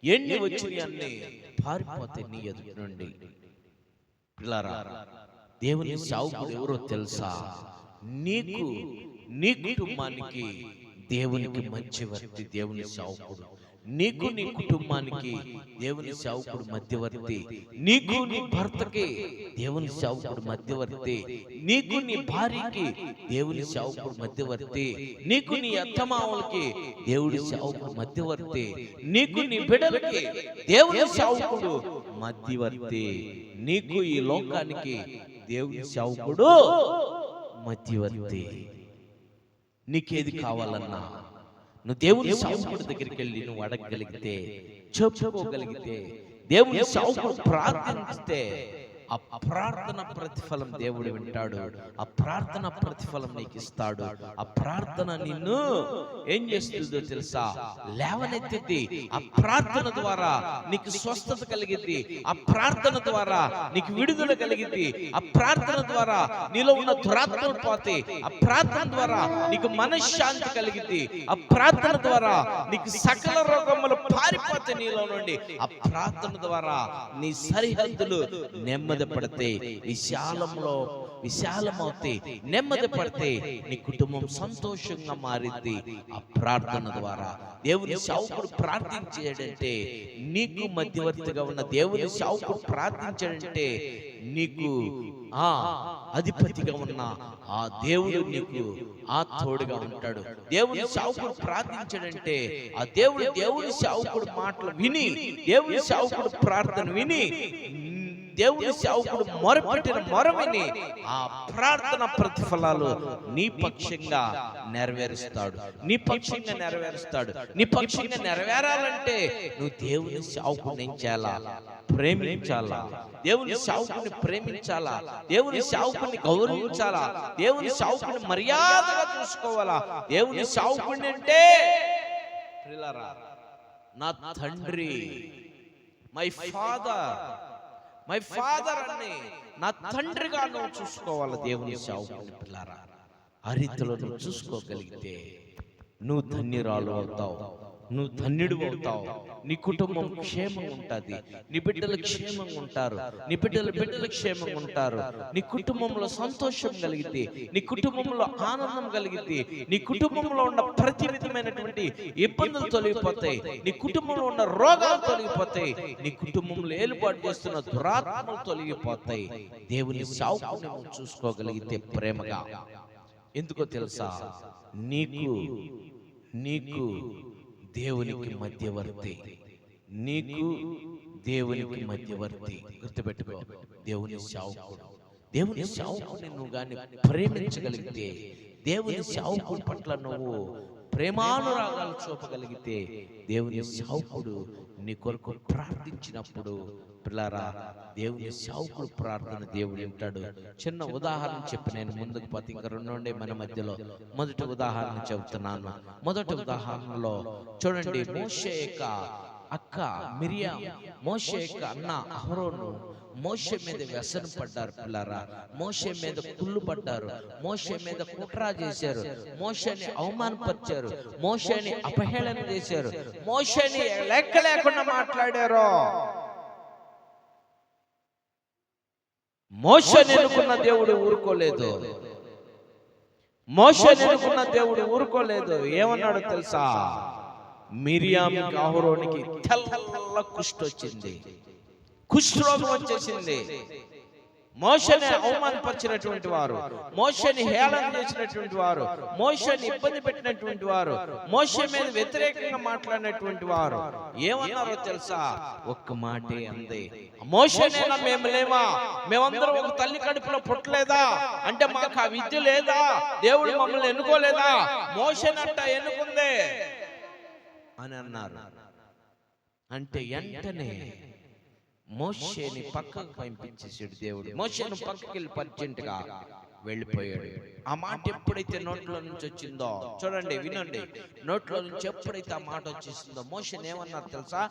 ఎన్ని వచ్చినాయి అన్ని పారిపోతాయి నీ ఎదుటి నుండి. పిల్లారా, దేవుని సేవకుడు ఎవరో తెలుసా? నీకు, నీ కుటుంబానికి దేవునికి మధ్యవర్తి దేవుని సేవకుడు. నీకు నీ కుటుంబానికి దేవుని సేవకుడు మధ్యవర్తి. నీకు నీ భర్తకి దేవుని సేవకుడు మధ్యవర్తి. నీకు నీ భార్యకి దేవుని సేవకుడు మధ్యవర్తి. నీకు నీ అత్తమామలకి దేవుడి సేవకుడు మధ్యవర్తి. నీకు నీ బిడ్డలకి దేవుని సేవకుడు మధ్యవర్తి. నీకు ఈ లోకానికి దేవుని సేవకుడు మధ్యవర్తి. నీకేది కావాలన్నా నువ్వు దేవుని సేవకుడి దగ్గరికి వెళ్ళి నువ్వు అడగగలిగితే, చెప్పుకోగలిగితే, దేవుని సేవకుడు ప్రార్థిస్తే ఆ ప్రార్థన ప్రతిఫలం దేవుడు వింటాడు. ఆ ప్రార్థన ప్రతిఫలం నీకు ఇస్తాడు. ఆ ప్రార్థన నిన్ను ఏం చేస్తుందో తెలుసా? లేవనెత్తిద్ది. ఆ ప్రార్థన ద్వారా నీకు స్వస్థత కలిగిద్ది. ఆ ప్రార్థన ద్వారా నీకు విడుదల కలిగిద్ది. ఆ ప్రార్థన ద్వారా నీలో ఉన్న దురాత్మలు పోతాయి. ఆ ప్రార్థన ద్వారా నీకు మనశ్శాంతి కలిగిద్ది. ఆ ప్రార్థన ద్వారా నీకు సకల రోగములు పారిపోతాయి నీలో నుండి. ఆ ప్రార్థన ద్వారా నీ సరిహద్దులు నెమ్మది పడితే, విశాలమవుతే, నెమ్మది పడితే నీ కుటుంబం సంతోషంగా మారింది. ఆ ప్రార్థన ద్వారా దేవుని సేవకుడు ప్రార్థించాడంటే, నీకు మధ్యవర్తిగా ఉన్న దేవుని సేవకుడు ప్రార్థించాడంటే, నీకు ఆ అధిపతిగా ఉన్న ఆ దేవుడు నీకు ఆ తోడుగా ఉంటాడు. దేవుని సేవకుడు ప్రార్థించాడంటే ఆ దేవుని సేవకుడు మాటలు విని, దేవుని సేవకుడు ప్రార్థన విని, దేవుని సేవకుడు మొరపెట్టిన మొరవిని ఆ ప్రార్థన ప్రతిఫలాలు నీ పక్షంగా నెరవేరుస్తాడు. నీ పక్షంగా నెరవేరుస్తాడు. నీ పక్షంగా నెరవేరాలంటే నువ్వు దేవుని సేవకుడిని ఏం చేయాలా? ప్రేమించాలా. దేవుని సేవకుడిని ప్రేమించాలా. దేవుని సేవకుడిని గౌరవించాలా. దేవుని సేవకుడిని మర్యాదగా చూసుకోవాలా. దేవుని సేవకుడిని అంటే ప్రియులారా, నా తండ్రి, మై ఫాదర్ అని నా తండ్రిగా నువ్వు చూసుకోవాలి దేవుని సేవకుని. పిల్లారా, ఆ రీతిలో నువ్వు చూసుకోగలిగితే నువ్వు ధన్యురాలు అవుతావు, నువ్వు ధన్యుడు అవుతావు. నీ కుటుంబం క్షేమంగా ఉంటుంది. నీ బిడ్డలు క్షేమంగా ఉంటారు. నీ బిడ్డలు క్షేమంగా ఉంటారు. నీ కుటుంబంలో సంతోషం కలిగితే, నీ కుటుంబంలో ఆనందం కలిగితే, నీ కుటుంబంలో ఉన్న ప్రతి విధమైనటువంటి ఇబ్బందులు తొలగిపోతాయి. నీ కుటుంబంలో ఉన్న రోగాలు తొలగిపోతాయి. నీ కుటుంబంలో ఏలుబాటు చేస్తున్న దురాత్మలు తొలగిపోతాయి. దేవుని సేవకుని చూసుకోగలిగితే ప్రేమగా. ఎందుకో తెలుసా? నీకు దేవునికి మధ్యవర్తి. నీకు దేవునికి మధ్యవర్తి. గుర్తుపెట్టుకో, దేవుని సేవకుడు. దేవుని సేవకుని నువ్వు కానీ ప్రేమించగలిగితే, దేవుని సేవకుడి పట్ల నువ్వు ప్రేమానురాగాలు చూపగలిగితే, దేవుని సేవకుడు నీ కొరకు ప్రార్థించినప్పుడు పిల్లరా, దేవుని సేవకుడు ప్రార్థన దేవుడు వింటాడు. చిన్న ఉదాహరణ చెప్పి నేను ముందుకు పోతే ఇంకా రెండు ఉండే మన మధ్యలో. మొదటి ఉదాహరణ చెబుతున్నాను. మొదటి ఉదాహరణలో చూడండి, మోషే యొక్క అక్క మిరియాం, మోషే యొక్క అన్న అహరోను మోషే మీద వ్యసనం పడ్డారు పిల్లరా. మోషే మీద కుళ్ళు పడ్డారు, మోషే మీద కుట్ర చేశారు, మోషేని అవమానపరిచారు, మోషేని అపహేళన చేశారు, మోషేని లెక్క లేకుండా మాట్లాడారు. మోషేని ఎన్నుకున్న దేవుడు ఊరుకోలేదు. మోషేని ఎన్నుకున్న దేవుడు ఊరుకోలేదు. ఏమన్నాడు తెలుసా? మిరియాముకి అహరోనికి తెల్ల కుష్టు వచ్చింది, కుష్ఠరోగం వచ్చేసింది. మోషేని అవమానపరిచినటువంటి వారు, మోషేని హేళన చేసినటువంటి వారు, మోషేని ఇబ్బంది పెట్టినటువంటి వారు, మోషే మీద వ్యతిరేకంగా మాట్లాడినటువంటి వారు ఏమన్నారో తెలుసా? ఒక్క మాటే అంది, మోషేనేనా మేము లేమా? మేమందరం ఒక తల్లి కడుపులో పుట్టలేదా? అంటే మాకు ఆ విద్య లేదా? దేవుడు మమ్మల్ని ఎన్నుకోలేదా? మోషేనంట ఎన్నుకుందే అని అన్నారు. అంటే వెంటనే మోషేని పక్కకు పంపించేసాడు దేవుడు. మోషేను పక్కకి వెళ్ళి పర్జెంట్గా వెళ్ళిపోయాడు. ఆ మాట ఎప్పుడైతే నోట్లో నుంచి వచ్చిందో, చూడండి వినండి, నోట్లో నుంచి ఎప్పుడైతే ఆ మాట వచ్చేసిందో మోషేని ఏమన్నారు తెలుసా?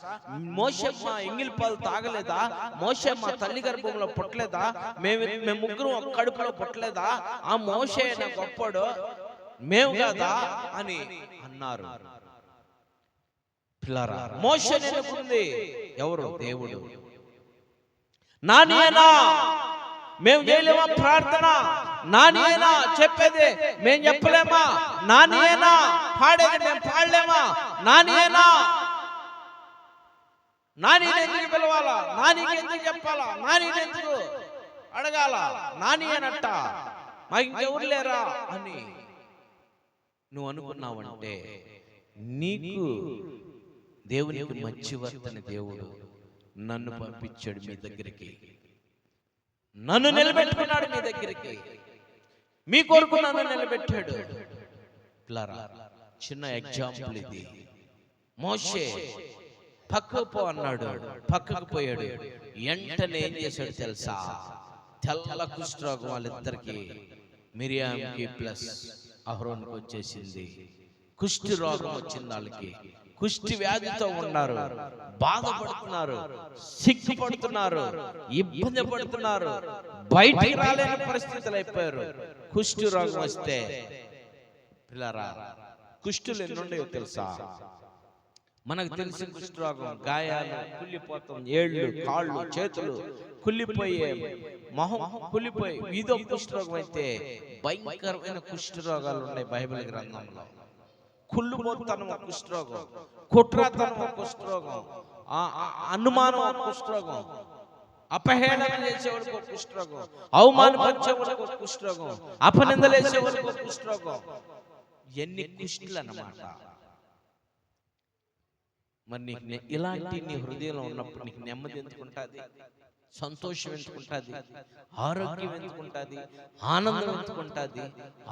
మోషే మా ఎంగిలి పాలు తాగలేదా? మోషే మా తల్లి గర్భంలో పుట్టలేదా? మేము ముగ్గురు కడుపులో పుట్టలేదా? ఆ మోషే గొప్పడు, మేము కదా అని అన్నారు. పిల్లరా, మోషేని ఎన్నుకుంది ఎవరు? దేవుడు. నానియేనా మేము చేయలేమా ప్రార్థన? నానియేనా చెప్పేది మేము చెప్పలేమా? నానియేనా పాడేది మేము పాడలేమా? నానియేనా నాని ఎందుకు పిలవాలా? నానికి ఎందుకు చెప్పాలా? నాని ఎందుకు అడగాల? నాని అనట్ట మాకు ఇంకెవరు లేరా అని నువ్వు అనుకున్నావంటే నీకు దేవునికి మంచి వర్తన దేవుడు నన్ను పంపించాడు మీ దగ్గరికి, నన్ను నిలబెట్టుకున్నాడు మీ దగ్గరికి, మీ కొరకు నన్ను నిలబెట్టాడు. చిన్న ఎగ్జాంపుల్ ఇది. మోషే పక్కకు పో అన్నాడు, పక్కకు పోయాడు. వెంటనే ఏం చేశాడు తెలుసా? తెల్ల కుష్ఠరోగం వాళ్ళిద్దరికి, మిరియాముకి ప్లస్ అహరోనుకి వచ్చేసింది. కుష్ఠి రోగం వచ్చింది వాళ్ళకి. కుష్టి వ్యాధితో ఉన్నారు, బాధపడుతున్నారు, సిగ్గుపడుతున్నారు, ఇబ్బంది పడుతున్నారు, బయటికి రాలేని పరిస్థితులు అయిపోయారు. కుష్టి రోగం వస్తే పిల్లరా, కుష్టులు ఎన్నుండేవో తెలుసా? మనకు తెలిసిన కుష్టి రోగం గాయాలు, కుళ్ళిపోతాం, ఏళ్ళు, కాళ్ళు, చేతులు కుళ్ళిపోయే, మొహం కుళ్ళిపోయి, ఇదో కుష్టి రోగం అయితే భయంకరమైన కుష్టి రోగాలు ఉన్నాయి బైబిల్ గ్రంథంలో. కుళ్ళుబోతనం ఒక కుష్ఠరోగం, కుట్రతనం ఒక కుష్ఠరోగం, అనుమానం ఒక కుష్ఠరోగం, అపహేళన చేసేవాడికి ఒక కుష్ఠరోగం, అవమానపరిచేవాడికి ఒక కుష్ఠరోగం, అపనిందలేసేవాడికి ఒక కుష్ఠరోగం. ఎన్ని కుష్ఠులు అన్నమాట. మరి నీకు ఇలాంటి నీ హృదయంలో ఉన్నప్పుడు నీకు నెమ్మది ఎందుకుంటుంది? సంతోషం ఎందుకుంటుంది? ఆరోగ్యం ఎందుకుంటుంది? ఆనందం ఎందుకుంటుంది?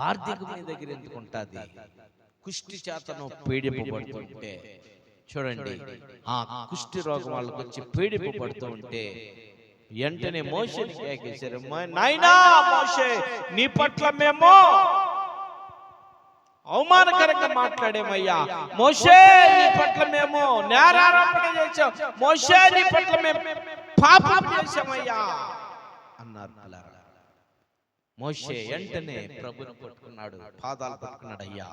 ఆర్థికం నీ దగ్గర ఎందుకుంటుంది? కుష్టి చేతను పీడింపబడుతుంటే చూడండి, ఆ కుష్టి రోగం వాళ్ళకి వచ్చి పీడింపబడుతూ ఉంటే వెంటనే మోషేని కేకేశారు, నాయనా మోషే, నీ పట్ల మేము అవమానకరంగా మాట్లాడేమయ్యా. మోషే, నీ పట్ల మేము నేరారోపణ చేశాం. మోషే, నీ పట్ల మేము పాపం చేశామయ్యా అన్నారు. మోషే వెంటనే ప్రభుని పట్టుకున్నాడు, పాదాలు పట్టుకున్నాడు. అయ్యా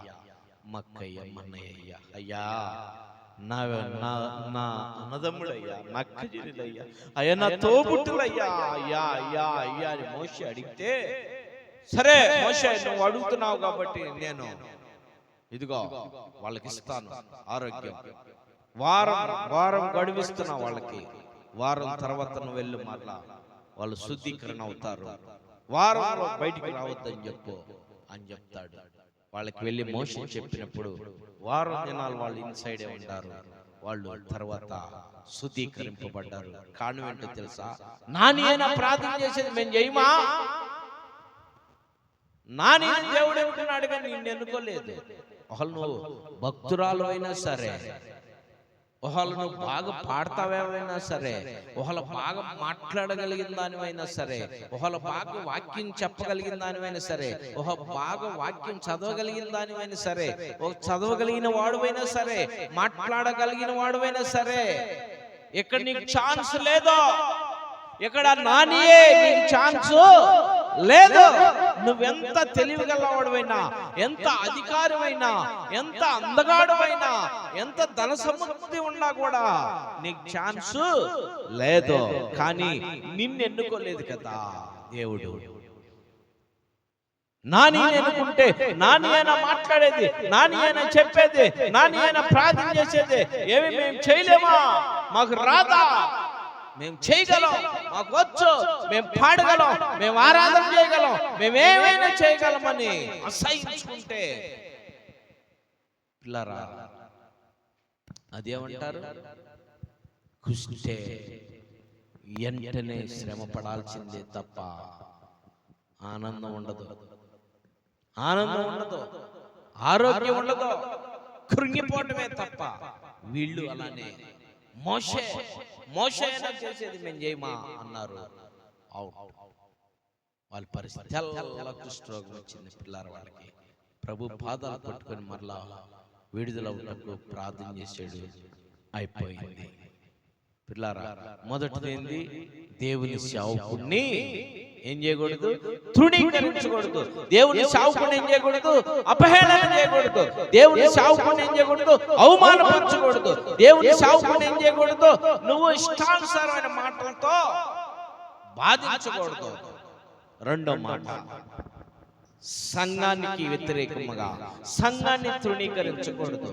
మక్కయ్య మన్నయ్య, అయ్యా నా అన్నదమ్ముడయ్యా, నా అక్కజీలయ్యా, అయ్యా నా తోబుట్టులయ్యా, అయ్యా అయ్యా అయ్యా అని మోషే అడిగితే, సరే మోషే నువ్వు అడుగుతున్నావు కాబట్టి నేను ఇదిగో వాళ్ళకి ఇస్తాను ఆరోగ్యం. వారం గడువిస్తున్నా వాళ్ళకి. వారం తర్వాత నువ్వు వెళ్ళు, మరలా వాళ్ళు శుద్ధీకరణ అవుతారు. వారంలో బయటికి రావద్దని చెప్పు అని చెప్తాడు. వాళ్ళకి వెళ్ళి మోషే చెప్పినప్పుడు వారం దినాలు వాళ్ళు ఇన్సైడే ఉంటారు. వాళ్ళు తర్వాత శుద్ధీకరింపబడ్డారు. కారణం ఏంటో తెలుసా? నాని అయినా ప్రార్థన చేసేది మేము చేయమా? నాని దేవుడు ఎన్నుకున్నాడు కానీ నిన్ను ఎన్నుకోలేదు. ఒకళ్ళు నువ్వు భక్తురాలు అయినా సరే, ఒకళ్ళు నువ్వు బాగా పాడతావేమైనా సరే, ఒకళ్ళు బాగా మాట్లాడగలిగిన దానివైనా సరే, ఒకళ్ళు బాగా వాక్యం చెప్పగలిగిన దానివైనా సరే, ఒక బాగా వాక్యం చదవగలిగిన దానివైనా సరే, ఒక చదవగలిగిన వాడువైనా సరే, మాట్లాడగలిగిన వాడువైనా సరే, ఇక్కడ నీకు ఛాన్స్ లేదు. ఇక్కడ నానియే నీకు ఛాన్స్ లేదు. నువ్వెంత తెలివిగలవాడువైనా, ఎంత అధికారమైనా, ఎంత అందగాడువైనా, ఎంత ధన సమృద్ధి ఉన్నా కూడా నీకు ఛాన్స్ లేదు. కానీ నిన్ను ఎన్నుకోలేదు కదా దేవుడు. నాని ఎన్నుకుంటే నాని అయినా మాట్లాడేది, నాని అయినా చెప్పేది, నాని అయినా ప్రార్థన చేసేది. ఏమి మేము చేయలేమా? మాకు రాదా? మేము చేయగలం, మాకు వచ్చు, మేము పాడగలం, మేము ఆరాధన చేయగలం, మేమేమైనా చేయగలమని అసహించుకుంటే పిల్లరా అదేమంటారు? కుష్టే వెంటనే శ్రమ పడాల్సిందే తప్ప ఆనందం ఉండదు, ఆనందం ఉండదు, ఆరోగ్యం ఉండదు, కృంగిపోవటమే తప్ప. వీళ్ళు అలానే మోషే అయినా చేసేది మేము చేయమా అన్నారు. వాళ్ళ పరిస్థితి చాలా కుష్ఠరోగం వచ్చింది పిల్లల వాళ్ళకి. ప్రభు పాదాలు పట్టుకొని మరలా విడుదల ఉన్నప్పుడు ప్రార్థన చేసాడు, అయిపోయింది. పిల్లారా మొదటిది దేవుని సేవకుడిని ఏం చేయకూడదు? తృణీకరించకూడదు. దేవుని సేవకుడిని ఏం చేయకూడదు? అపహేళన చేయకూడదు. దేవుని సేవకుడిని ఏం చేయకూడదు? అవమానపరచకూడదు. దేవుని సేవకుడిని ఏం చేయకూడదు? నువ్వు ఇష్టానుసారమైన మాటలతో బాధించకూడదు. రెండో మాట, సంఘానికి వ్యతిరేకంగా సంఘాన్ని తృణీకరించకూడదు.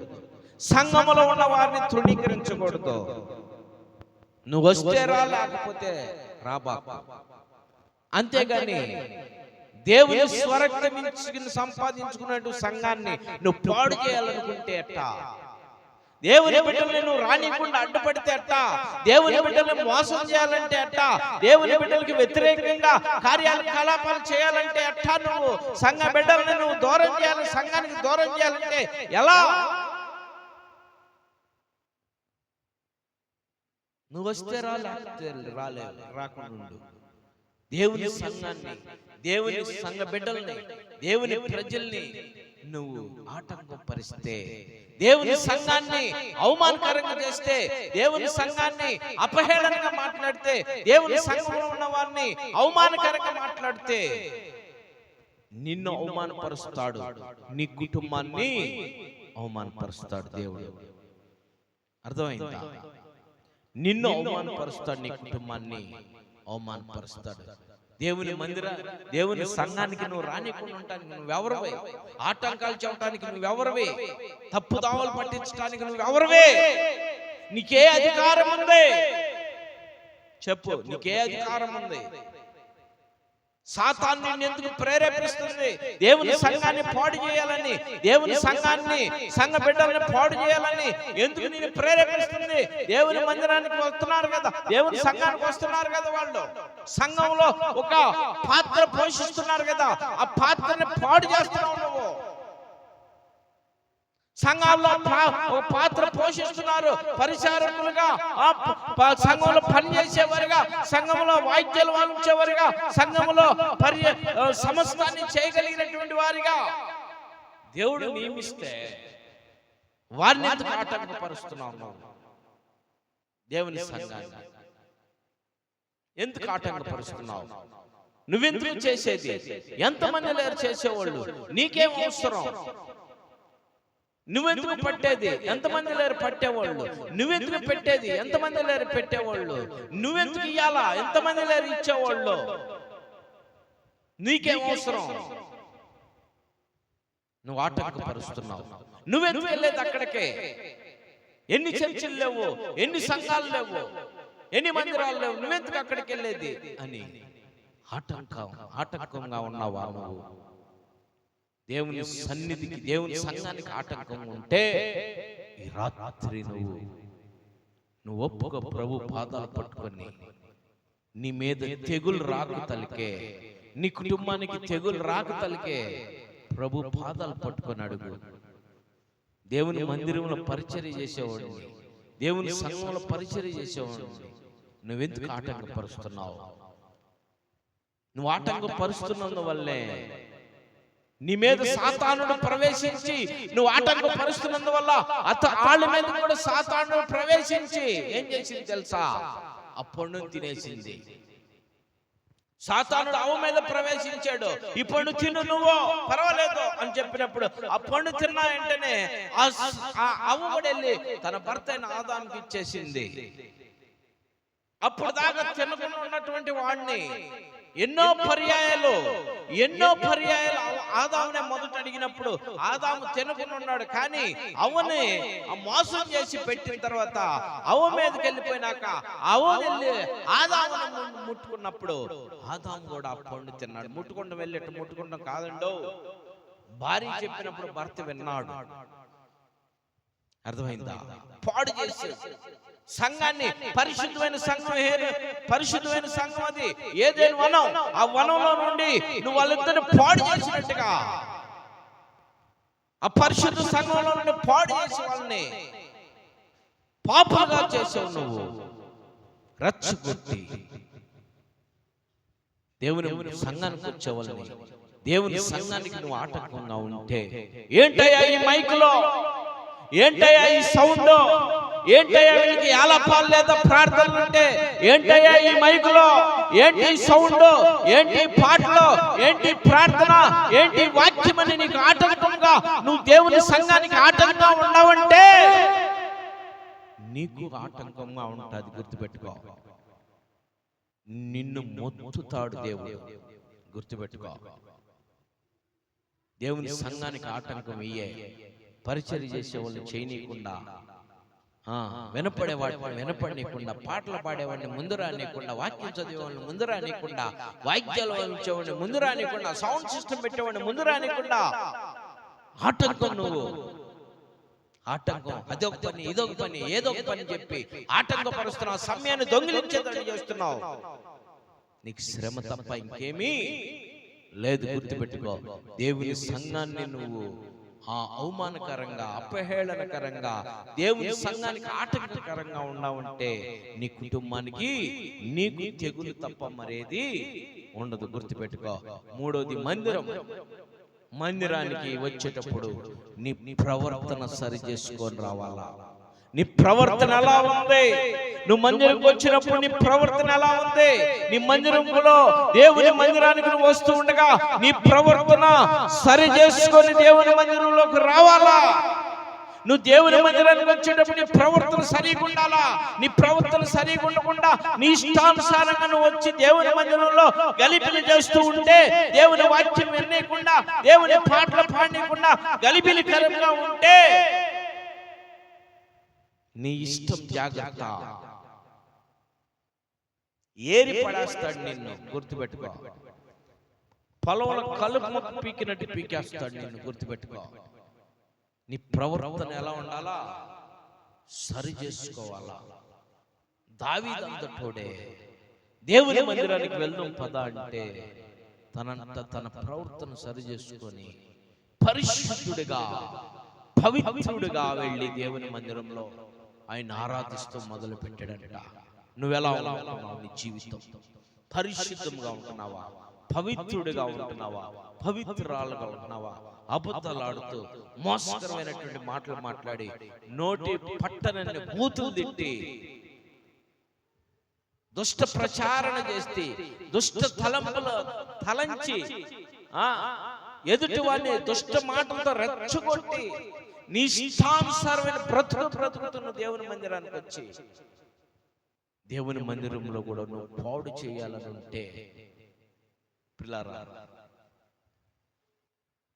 సంఘములో ఉన్న వారిని తృణీకరించకూడదు. నువ్వు వస్తే రా, లేకపోతే రాబాకు. అంతేగాని దేవుని స్వరక్తమించుకుని సంపాదించుకున్నట్టు సంఘాన్ని నువ్వు పాడు చేయాలనుకుంటే ఎట్టా? దేవుని బిడ్డల్ని నువ్వు రానికుండా అడ్డుపడితే ఎట్టా? దేవుని బిడ్డల్ని మోసం చేయాలంటే ఎట్టా? దేవుని బిడ్డలకి వ్యతిరేకంగా కార్యకలాపాలు చేయాలంటే ఎట్టా? నువ్వు సంఘ బిడ్డల్ని నువ్వు దూరం చేయాలి, సంఘానికి దూరం చేయాలంటే ఎలా? నువ్వు వస్తే రాలేదు, రాకుండా దేవుని సంఘాన్ని, దేవుని సంఘ బిడ్డల్ని, దేవుని ప్రజల్ని నువ్వు ఆటంకం పరిస్తే, దేవుని సంఘాన్ని అవమానకరంగా చేస్తే, దేవుని సంఘాన్ని అపహేళనగా మాట్లాడితే, దేవుని సంఘంలో ఉన్న వారిని అవమానకరంగా మాట్లాడితే నిన్ను అవమానపరుస్తాడు, నీ కుటుంబాన్ని అవమానపరుస్తాడు దేవుడు. అర్థమైందా? నిన్ను అవమానపరుస్తాడు, నీ కుటుంబాన్ని అవమానపరుస్తాడు. దేవుని దేవుని సంఘానికి నువ్వు రానికుండా ఉండటానికి నువ్వెవరివే? ఆటంకాలు చెప్పడానికి నువ్వెవరివే? తప్పుదావలు పట్టించడానికి నువ్వెవరివే? నీకే అధికారం ఉంది? చెప్పు, నీకే అధికారం ఉంది? సాతాను నిన్ను ఎందుకు ప్రేరేపిస్తుంది? దేవుని సంఘాన్ని పాడు చేయాలని, దేవుని సంఘాన్ని, సంఘ బిడ్డల్ని పాడు చేయాలని ఎందుకు నిన్ను ప్రేరేపిస్తుంది? దేవుని మందిరానికి వస్తున్నారు కదా, దేవుని సంఘానికి వస్తున్నారు కదా, వాళ్ళు సంఘంలో ఒక పాత్ర పోషిస్తున్నారు కదా, ఆ పాత్రని పాడు చేస్తున్నావు నువ్వు. సంఘాల్లో ఒక పాత్ర పోషిస్తున్నారు, పరిచారకులుగా, సంఘంలో పనిచేసేవారుగా, సంఘంలో వాయిద్యాలు వాయించేవారుగా, సంఘంలో సమస్తాన్ని చేయగలిగినటువంటి వారిగా దేవుడు నియమిస్తే వారిని ఎందుకు ఆటంకపరుస్తున్నావు? దేవుని సంఘాన్ని ఎందుకు ఆటంకపరుస్తున్నావు? నువ్వెందుకు చేసేది? ఎంతమంది లేరు చేసేవాళ్ళు? నీకేం అవసరం? నువ్వెందుకు పట్టేది? ఎంతమంది లేరు పట్టేవాళ్ళు? నువ్వెందుకు పెట్టేది? ఎంతమంది లేరు పెట్టేవాళ్ళు? నువ్వెందుకు ఇయ్యాలా? ఎంతమంది లేరు ఇచ్చేవాళ్ళు? నీకేం అవసరం? నువ్వు ఆటంకపరుస్తున్నావు. నువ్వెందుకు వెళ్ళేది అక్కడికే? ఎన్ని చర్చిలు లేవు, ఎన్ని సంఘాలు లేవు, ఎన్ని మందిరాలు లేవు, నువ్వెందుకు అక్కడికి వెళ్ళేది అని ఆటంకంగా ఉన్నావా నువ్వు? దేవుని సన్నిధికి, దేవుని సంఘానికి ఆటంకం ఉంటే ఈ రాత్రి నువ్వు ఒప్పుకో. ప్రభు పాదాలు పట్టుకొని నీ మీద తెగులు రాకు తలికే, నీ కుటుంబానికి తెగులు రాక తలకే ప్రభు పాదాలు పట్టుకొని అడుగు. దేవుని మందిరంలో పరిచర్య చేసేవాడిని, దేవుని సంఘంలో పరిచర్య చేసేవాడిని నువ్వెందుకు ఆటంకపరుస్తున్నావు? నువ్వు ఆటంకపరుస్తున్నందువల్లే నీ మీద సాతానుడు ప్రవేశించి, నువ్వు ఆటంకపరుస్తున్నందువల్ల వాళ్ళ మీద కూడా సాతానుడు ప్రవేశించి ఏం చేసింది తెలుసా? ఆ పండును తినేసింది. సాతానుడు అవ్వ మీద ప్రవేశించాడు. ఈ పండు తిను నువ్వు పర్వాలేదు అని చెప్పినప్పుడు ఆ పండు తిన్నా వెంటనే ఆ అవ్వ కూడా వెళ్ళి తన భర్త అయిన ఆదాముకి ఇచ్చేసింది. అప్పుడు దాకా తినకుండా ఉన్నటువంటి వాడిని ఎన్నో పర్యాయాలు ఆదామునే మొదట అడిగినప్పుడు ఆదాము తినకుండా ఉన్నాడు. కానీ అవ్వని మోసం చేసి పెట్టిన తర్వాత అవ్వ మీదకి వెళ్ళిపోయినాక అవ్వ వెళ్ళి ఆదామును ముట్టుకున్నప్పుడు ఆదాము కూడా ఆ పండు తిన్నాడు. ముట్టుకుంటూ వెళ్ళేట్టు ముట్టుకుంటాం కాదండో, భార్య చెప్పినప్పుడు భర్త విన్నాడు. అర్థమైందా? పాడు చేసి సంఘాన్ని, పరిశుద్ధమైన సంఘం అది ఏదైనా వనం, ఆ వనంలో నుండి నువ్వు వాళ్ళిద్దరిని పాడు చేసినట్టుగా ఆ పరిశుద్ధ సంఘంలో నుండి పాడు చేసి వాళ్ళని పాపంగా చేసావు. నువ్వు రచ్చగొట్టి దేవుని సంఘానికి వచ్చేవాళ్ళని, దేవుని సంఘానికి నువ్వు ఆటంకంగా ఉంటే, ఏంటయ్యా ఈ మైకులో, ఏంటయ్యా ఈ సౌండ్, ఏంటయ్యా వీళ్ళకి ఆలపాలు లేదా ప్రార్థనలు అంటే, ఏంటయ్యా ఈ మైకులో, ఏంటి సౌండ్, ఏంటి పాటలో, ఏంటి ప్రార్థన, ఏంటి వాక్యం అని నీకు ఆటంకంగా, నువ్వు దేవుని సంఘానికి ఆటంకంగా ఉన్నావంటే నీకు ఆటంకంగా ఉంటుంది. గుర్తుపెట్టుకో, నిన్ను మొత్తుతాడు దేవుడు. గుర్తుపెట్టుకో, దేవుని సంఘానికి ఆటంకం ఇయ్యే పరిచర్య చేసే వాళ్ళు చేయనీయకుండా, వినపడేవాడిని వినపడనీయకుండా, పాటలు పాడేవాడిని ముందు రానియకుండా, వాక్యం చదివేవాడిని ముందు రానియకుండా, వాయిద్యాలు వచ్చేవాడిని ముందు రానియకుండా, సౌండ్ సిస్టమ్ పెట్టేవాడిని ముందు రానియకుండా ఆటంకం. నువ్వు ఆటంకం, అదొక పని, ఇదొక పని, ఏదో ఒక పని చెప్పి ఆటంకపరుస్తున్నావు. సమయాన్ని దొంగిలించేదని చేస్తున్నావు. నీకు శ్రమ తప్ప ఇంకేమీ లేదు. గుర్తుపెట్టుకో, దేవుని సంఘాన్ని నువ్వు అవమానకరంగా, అపహేళనకరంగా, దేవుని సంఘానికి ఆటంకకరంగా ఉన్నావంటే నీ కుటుంబానికి నీకు తెగులు తప్ప మరేది ఉండదు. గుర్తుపెట్టుకో. మూడోది, మందిరానికి వచ్చేటప్పుడు నీ ప్రవర్తన సరి చేసుకొని రావాలా. నీ ప్రవర్తన ఎలా ఉంది? నువ్వు మందిరంకి వచ్చినప్పుడు నీ ప్రవర్తన ఎలా ఉంది? నీ మందిరంలో, దేవుని మందిరానికి నువ్వు వస్తూ ఉండగా నీ ప్రవర్తన సరి చేసుకొని దేవుని మందిరంలోకి రావాలా. నువ్వు దేవుని మందిరానికి వచ్చేటప్పుడు నీ ప్రవర్తన సరిగా ఉండాలా. నీ ప్రవర్తన సరిగా ఉండకుండా నీ ఇష్టానుసారంగా నువ్వు వచ్చి దేవుని మందిరంలో గలిబిలి చేస్తూ ఉంటే, దేవుని వాక్యం వినకుండా, దేవుని పాటలు పాడనీయకుండా గలిబిలికరంగా ఉంటే నీ ఇష్టం. జాగ్రత్త, ఏరి పడేస్తాడు నిన్ను. గుర్తుపెట్టుకో, పొలంలో కలుపు పీకినట్టు పీకేస్తాడు నిన్ను. గుర్తుపెట్టుకో. నీ ప్రవర్తన ఎలా ఉండాలా? సరి చేసుకోవాలా. దావీదు అంతటోడే దేవుని మందిరానికి వెళ్దాం పద అంటే తన ప్రవర్తన సరి చేసుకొని పరిశుద్ధుడిగా, పవిత్రుడిగా వెళ్ళి దేవుని మందిరంలో ఆయన ఆరాధిస్తూ మొదలు పెట్టాడంట. నువ్వెలా ఉంటున్నావు? నీ జీవితం పరిశుద్ధంగా ఉంటున్నావా? పవిత్రుడిగా ఉంటున్నావా? పవిత్రాలుగా ఉంటున్నావా? అబద్ధాలాడుతూ మోసకరమైనటువంటి మాటలు మాట్లాడి, నోటి పట్టనన్ని బూతులు తిట్టి, దుష్ట ప్రచారణ చేస్తే, దుష్ట తలంపులు తలంచి ఎదుటి వాడిని దుష్ట మాటలతో రెచ్చగొట్టి నీ ఇష్టానుసారమైన బ్రతుకుతున్న దేవుని మందిరానికి వచ్చి దేవుని మందిరంలో కూడా నువ్వు పాడు చేయాలని ఉంటే, పిల్లారా,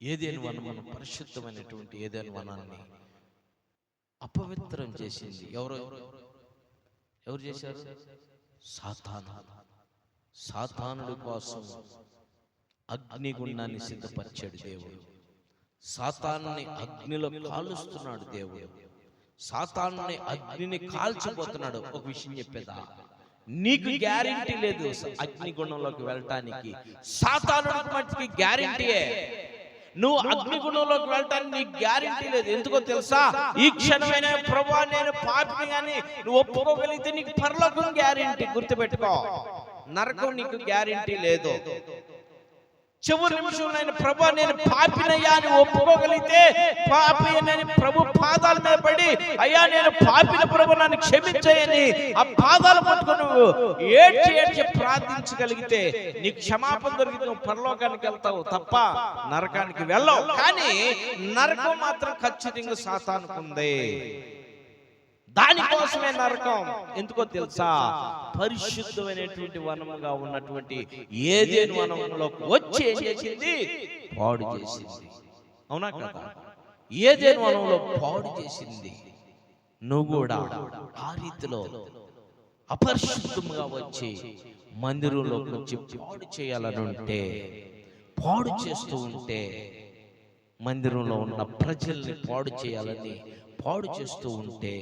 ఏదైనా వనం, పరిశుద్ధమైనటువంటి ఏదైనా వనాన్ని అపవిత్రం చేసింది ఎవరు చేశారు? సాతానుడి కోసం అగ్నిగుండాన్ని సిద్ధపరిచాడు దేవుడు. సాతానుని అగ్నిలో కాలుస్తున్నాడు దేవుడు. సాతానుని అగ్నిని కాల్చిపోతున్నాడు. ఒక విషయం చెప్పేదా, నీకు గ్యారెంటీ లేదు అగ్నిగుణంలోకి వెళ్ళటానికి. సాతానుడికి మట్టికి గ్యారెంటీయే. నువ్వు అగ్నిగుణంలోకి వెళ్ళటానికి నీకు గ్యారెంటీ లేదు. ఎందుకో తెలుసా? ఈ క్షణమైన ప్రభువా నేను పాపిని అని నువ్వు ఒప్పుకోగలిగితే నీకు పరలోకం గ్యారెంటీ. గుర్తుపెట్టుకో, నరకం నీకు గ్యారెంటీ లేదు. చివరి నిమిషంలో ప్రభువా నేను పాపినయ్యా అని ఒప్పుకోగలిగితే, పాపి అని ప్రభు పాదాల మీద పడి అయ్యా నేను పాపిన ప్రభు నన్ను క్షమించయని ఆ పాదాలు పట్టుకుని నువ్వు ఏడ్చి ప్రార్థించగలిగితే నీకు క్షమాపణ దొరికి నువ్వు పరలోకానికి వెళ్తావు తప్ప నరకానికి వెళ్ళవు. కానీ నరకం మాత్రం ఖచ్చితంగా సాతానుకుంది. దానికోసమే నరకం. ఎందుకో తెలుసా? పరిశుద్ధమైనటువంటి వనముగా ఉన్నటువంటి ఏదెను వనంలోకి వచ్చి ఏం చేసింది? పాడు చేసింది. అవునా కదా? ఏదెను వనంలో పాడు చేసింది. నువ్వు కూడా ఆ రీతిలో అపరిశుద్ధంగా వచ్చి మందిరంలోకి వచ్చి పాడు చేయాలని ఉంటే, పాడు చేస్తూ ఉంటే, మందిరంలో ఉన్న ప్రజల్ని పాడు చేయాలని పాడు చేస్తూ ఉంటే,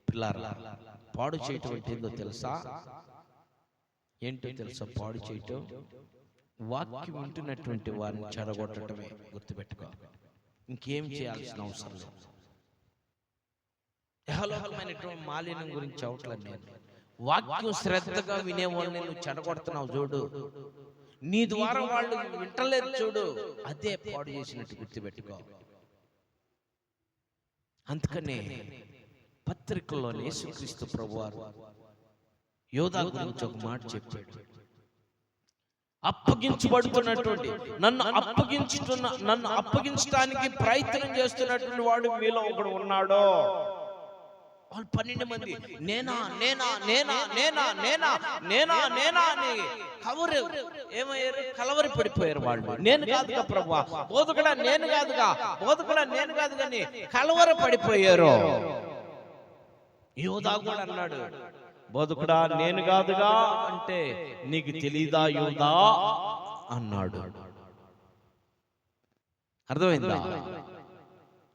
పిల్లారా పాడు చేయటం ఏంటో తెలుసా? ఏంటో తెలుసా పాడు చేయటం? వాక్యం వింటున్నటువంటి వారిని చెడగొట్టడమే. గుర్తుపెట్టుకో, ఇంకేం చేయాల్సిన అవసరం లేదు. యహలోకమైనటువంటి మాలిన్యం గురించి అవట్లేదు నేను. వాక్యం శ్రద్ధగా వినేవాళ్ళని నువ్వు చెడగొడుతున్నావు చూడు, నీ ద్వారా వాళ్ళు వింటలేదు చూడు, అదే పాడు చేసినట్టు గుర్తుపెట్టుకో. అందుకనే పత్రికల్లోనే యేసుక్రీస్తు ప్రభువారు యోధా గురించి ఒక మాట చెప్పాడు. అప్పగించబడుతున్నటువంటి నన్ను అప్పగించడానికి ప్రయత్నం చేస్తున్నటువంటి వాడు మీలో ఒకడు ఉన్నాడో. వాళ్ళు 12 మంది నేనా నేనా నేనా నేనా నేనా నేనా నేనా అని ఏమయ్యారు? కలవరి పడిపోయారు వాళ్ళు. నేను కాదుగా ప్రభువా, బోధకుడా నేను కాదుగా, బోధకుడా నేను కాదు కానీ కలవర పడిపోయారు. యోధా కూడా అన్నాడు, బోధకుడా నేను కాదుగా అంటే నీకు తెలీదా యోధా అన్నాడు. అర్థమైందా?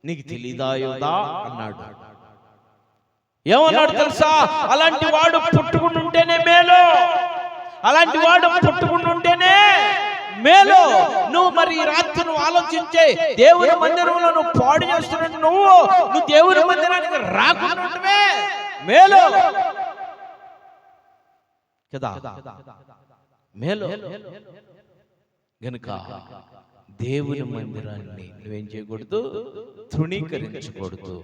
నీకు తెలీదా యోధా అన్నాడు. ఏమన్నాడు తెలుసా? అలాంటి వాడు పుట్టుకుంటుంటేనే మేలు, అలాంటి వాడు పుట్టుకుంటుంటేనే మేలు. నువ్వు మరి ఈ రాత్రి నువ్వు ఆలోచించే, దేవుని మందిరంలో నువ్వు పాడు చేస్తున్నట్టు నువ్వు దేవుని మందిరానికి రాకుండానే మేలు కదా, మేలు. గనుక దేవుని మందిరాన్ని నువ్వేం చేయకూడదు? తృణీకరించకూడదు.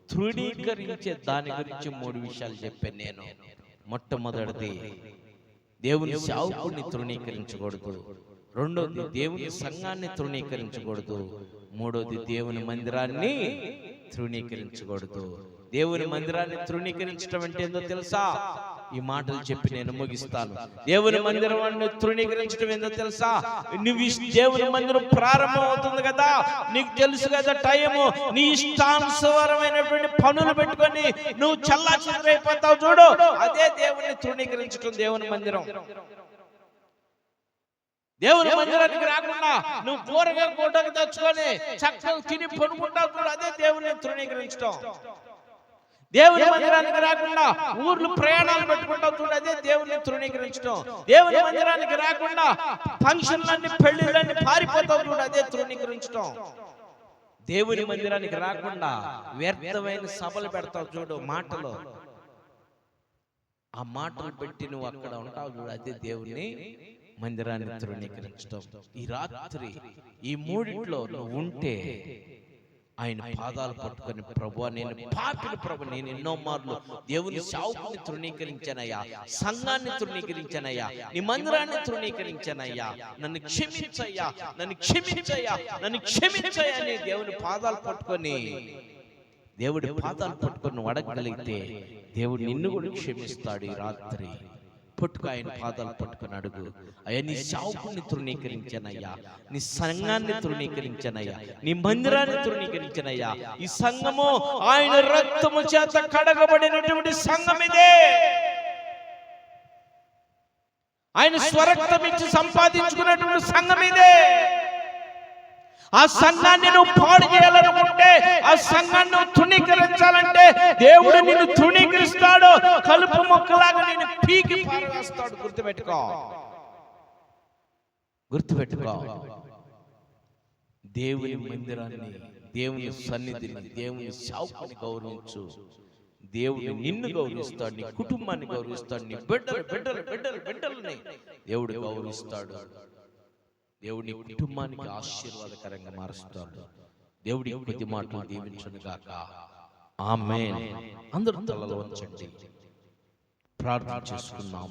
తృణీకరించే దాని గురించి 3 విషయాలు చెప్పాను నేను. మొట్టమొదటిది దేవుని సేవకుడిని తృణీకరించకూడదు. రెండోది దేవుని సంఘాన్ని తృణీకరించకూడదు. మూడోది దేవుని మందిరాన్ని తృణీకరించకూడదు. దేవుని మందిరాన్ని తృణీకరించడం అంటే ఏందో తెలుసా? ఈ మాటలు చెప్పి నేను ముగిస్తాను. దేవుని మందిరాన్ని తృణీకరించడం ఏందో తెలుసా? నువ్వు దేవుని మందిరం ప్రారంభం అవుతుంది కదా, నీకు తెలుసు కదా టైము, నీ ఇష్టానుసారమైనటువంటి పనులు పెట్టుకొని నువ్వు చల్లా చెదరైపోతావు చూడు, అదే దేవుని తృణీకరించడం. దేవుని మందిరం, దేవుని మందిరానికి రాకుండా నువ్వు కూరగాయ పూటకు తెచ్చుకొని చక్కగా తిని పనుకుంటావు చూడు, అదే దేవుని తృణీకరించడం. దేవుని మందిరానికి రాకుండా ఊర్లు ప్రయాణాలు పెట్టుకుంటావు చూడు, అదే దేవుని తృణీకరించడం. దేవుని మందిరానికి రాకుండా ఫంక్షన్లన్నీ పెళ్లిళ్ళన్నీ పారిపోతావు చూడు, అదే తృణీకరించడం. దేవుని మందిరానికి రాకుండా వ్యర్థమైన సభలు పెడతావు చూడు, మాటలు, ఆ మాటలు పెట్టి నువ్వు అక్కడ ఉంటావు చూడు, అదే దేవుని మందిరాన్ని తృణీకరించడం. ఈ రాత్రి ఈ మూడిట్లో నువ్వు ఉంటే ఆయన పాదాలు పట్టుకొని, ప్రభువా నేను పాపిని ప్రభు, నేను ఎన్నో మార్లు దేవుని సేవకుని తృణీకరించానయ్యా, సంఘాన్ని తృణీకరించానయ్యా, నీ మందిరాన్ని తృణీకరించానయ్యా, నన్ను క్షమించయ్యా, నన్ను క్షమించయ్యా, నన్ను క్షమించయ్యా అని దేవుని పాదాలు పట్టుకొని, దేవుడి పాదాలు పట్టుకొని అడగగలిగితే దేవుడు నిన్ను కూడా క్షమిస్తాడు. ఈ రాత్రి పట్టుకు ఆయన పాదాలు పట్టుకొని అడుగు, అయ్యా నీ సేవకుని తృణీకరించానయ్యా, నీ సంఘాన్ని తృణీకరించానయ్యా, నీ మందిరాన్ని తృణీకరించానయ్యా. ఈ సంఘము ఆయన రక్తము చేత కడగబడినటువంటి సంఘం ఇదే, ఆయన స్వరక్తం ఇచ్చి సంపాదించుకున్నటువంటి సంఘం ఇదే. ఆ సంఘాన్ని నువ్వు పాడు చేయాలనుకుంటే, ఆ సంఘాన్ని నువ్వు తృణీకరించాలంటే దేవుడు నిన్ను తృణీకరిస్తాడు. కలుపు మొక్కలాగా నిన్ను పీకి పారవేస్తాడు. గుర్తుపెట్టుకో. దేవుని మందిరాన్ని, దేవుని సన్నిధిని, దేవుని సేవకుని గౌరవించు. దేవుడు నిన్ను గౌరవిస్తాడు, నీ కుటుంబాన్ని గౌరవిస్తాడు, నీ బిడ్డలని దేవుడు గౌరవిస్తాడు. దేవుడి కుటుంబానికి ఆశీర్వాదకరంగా మారుస్తాడు. దేవుడి కొద్ది మాటలు దీవించును గాక. ఆమేన్. అందరూ తలలు వంచండి, ప్రార్థన చేసుకుందాం.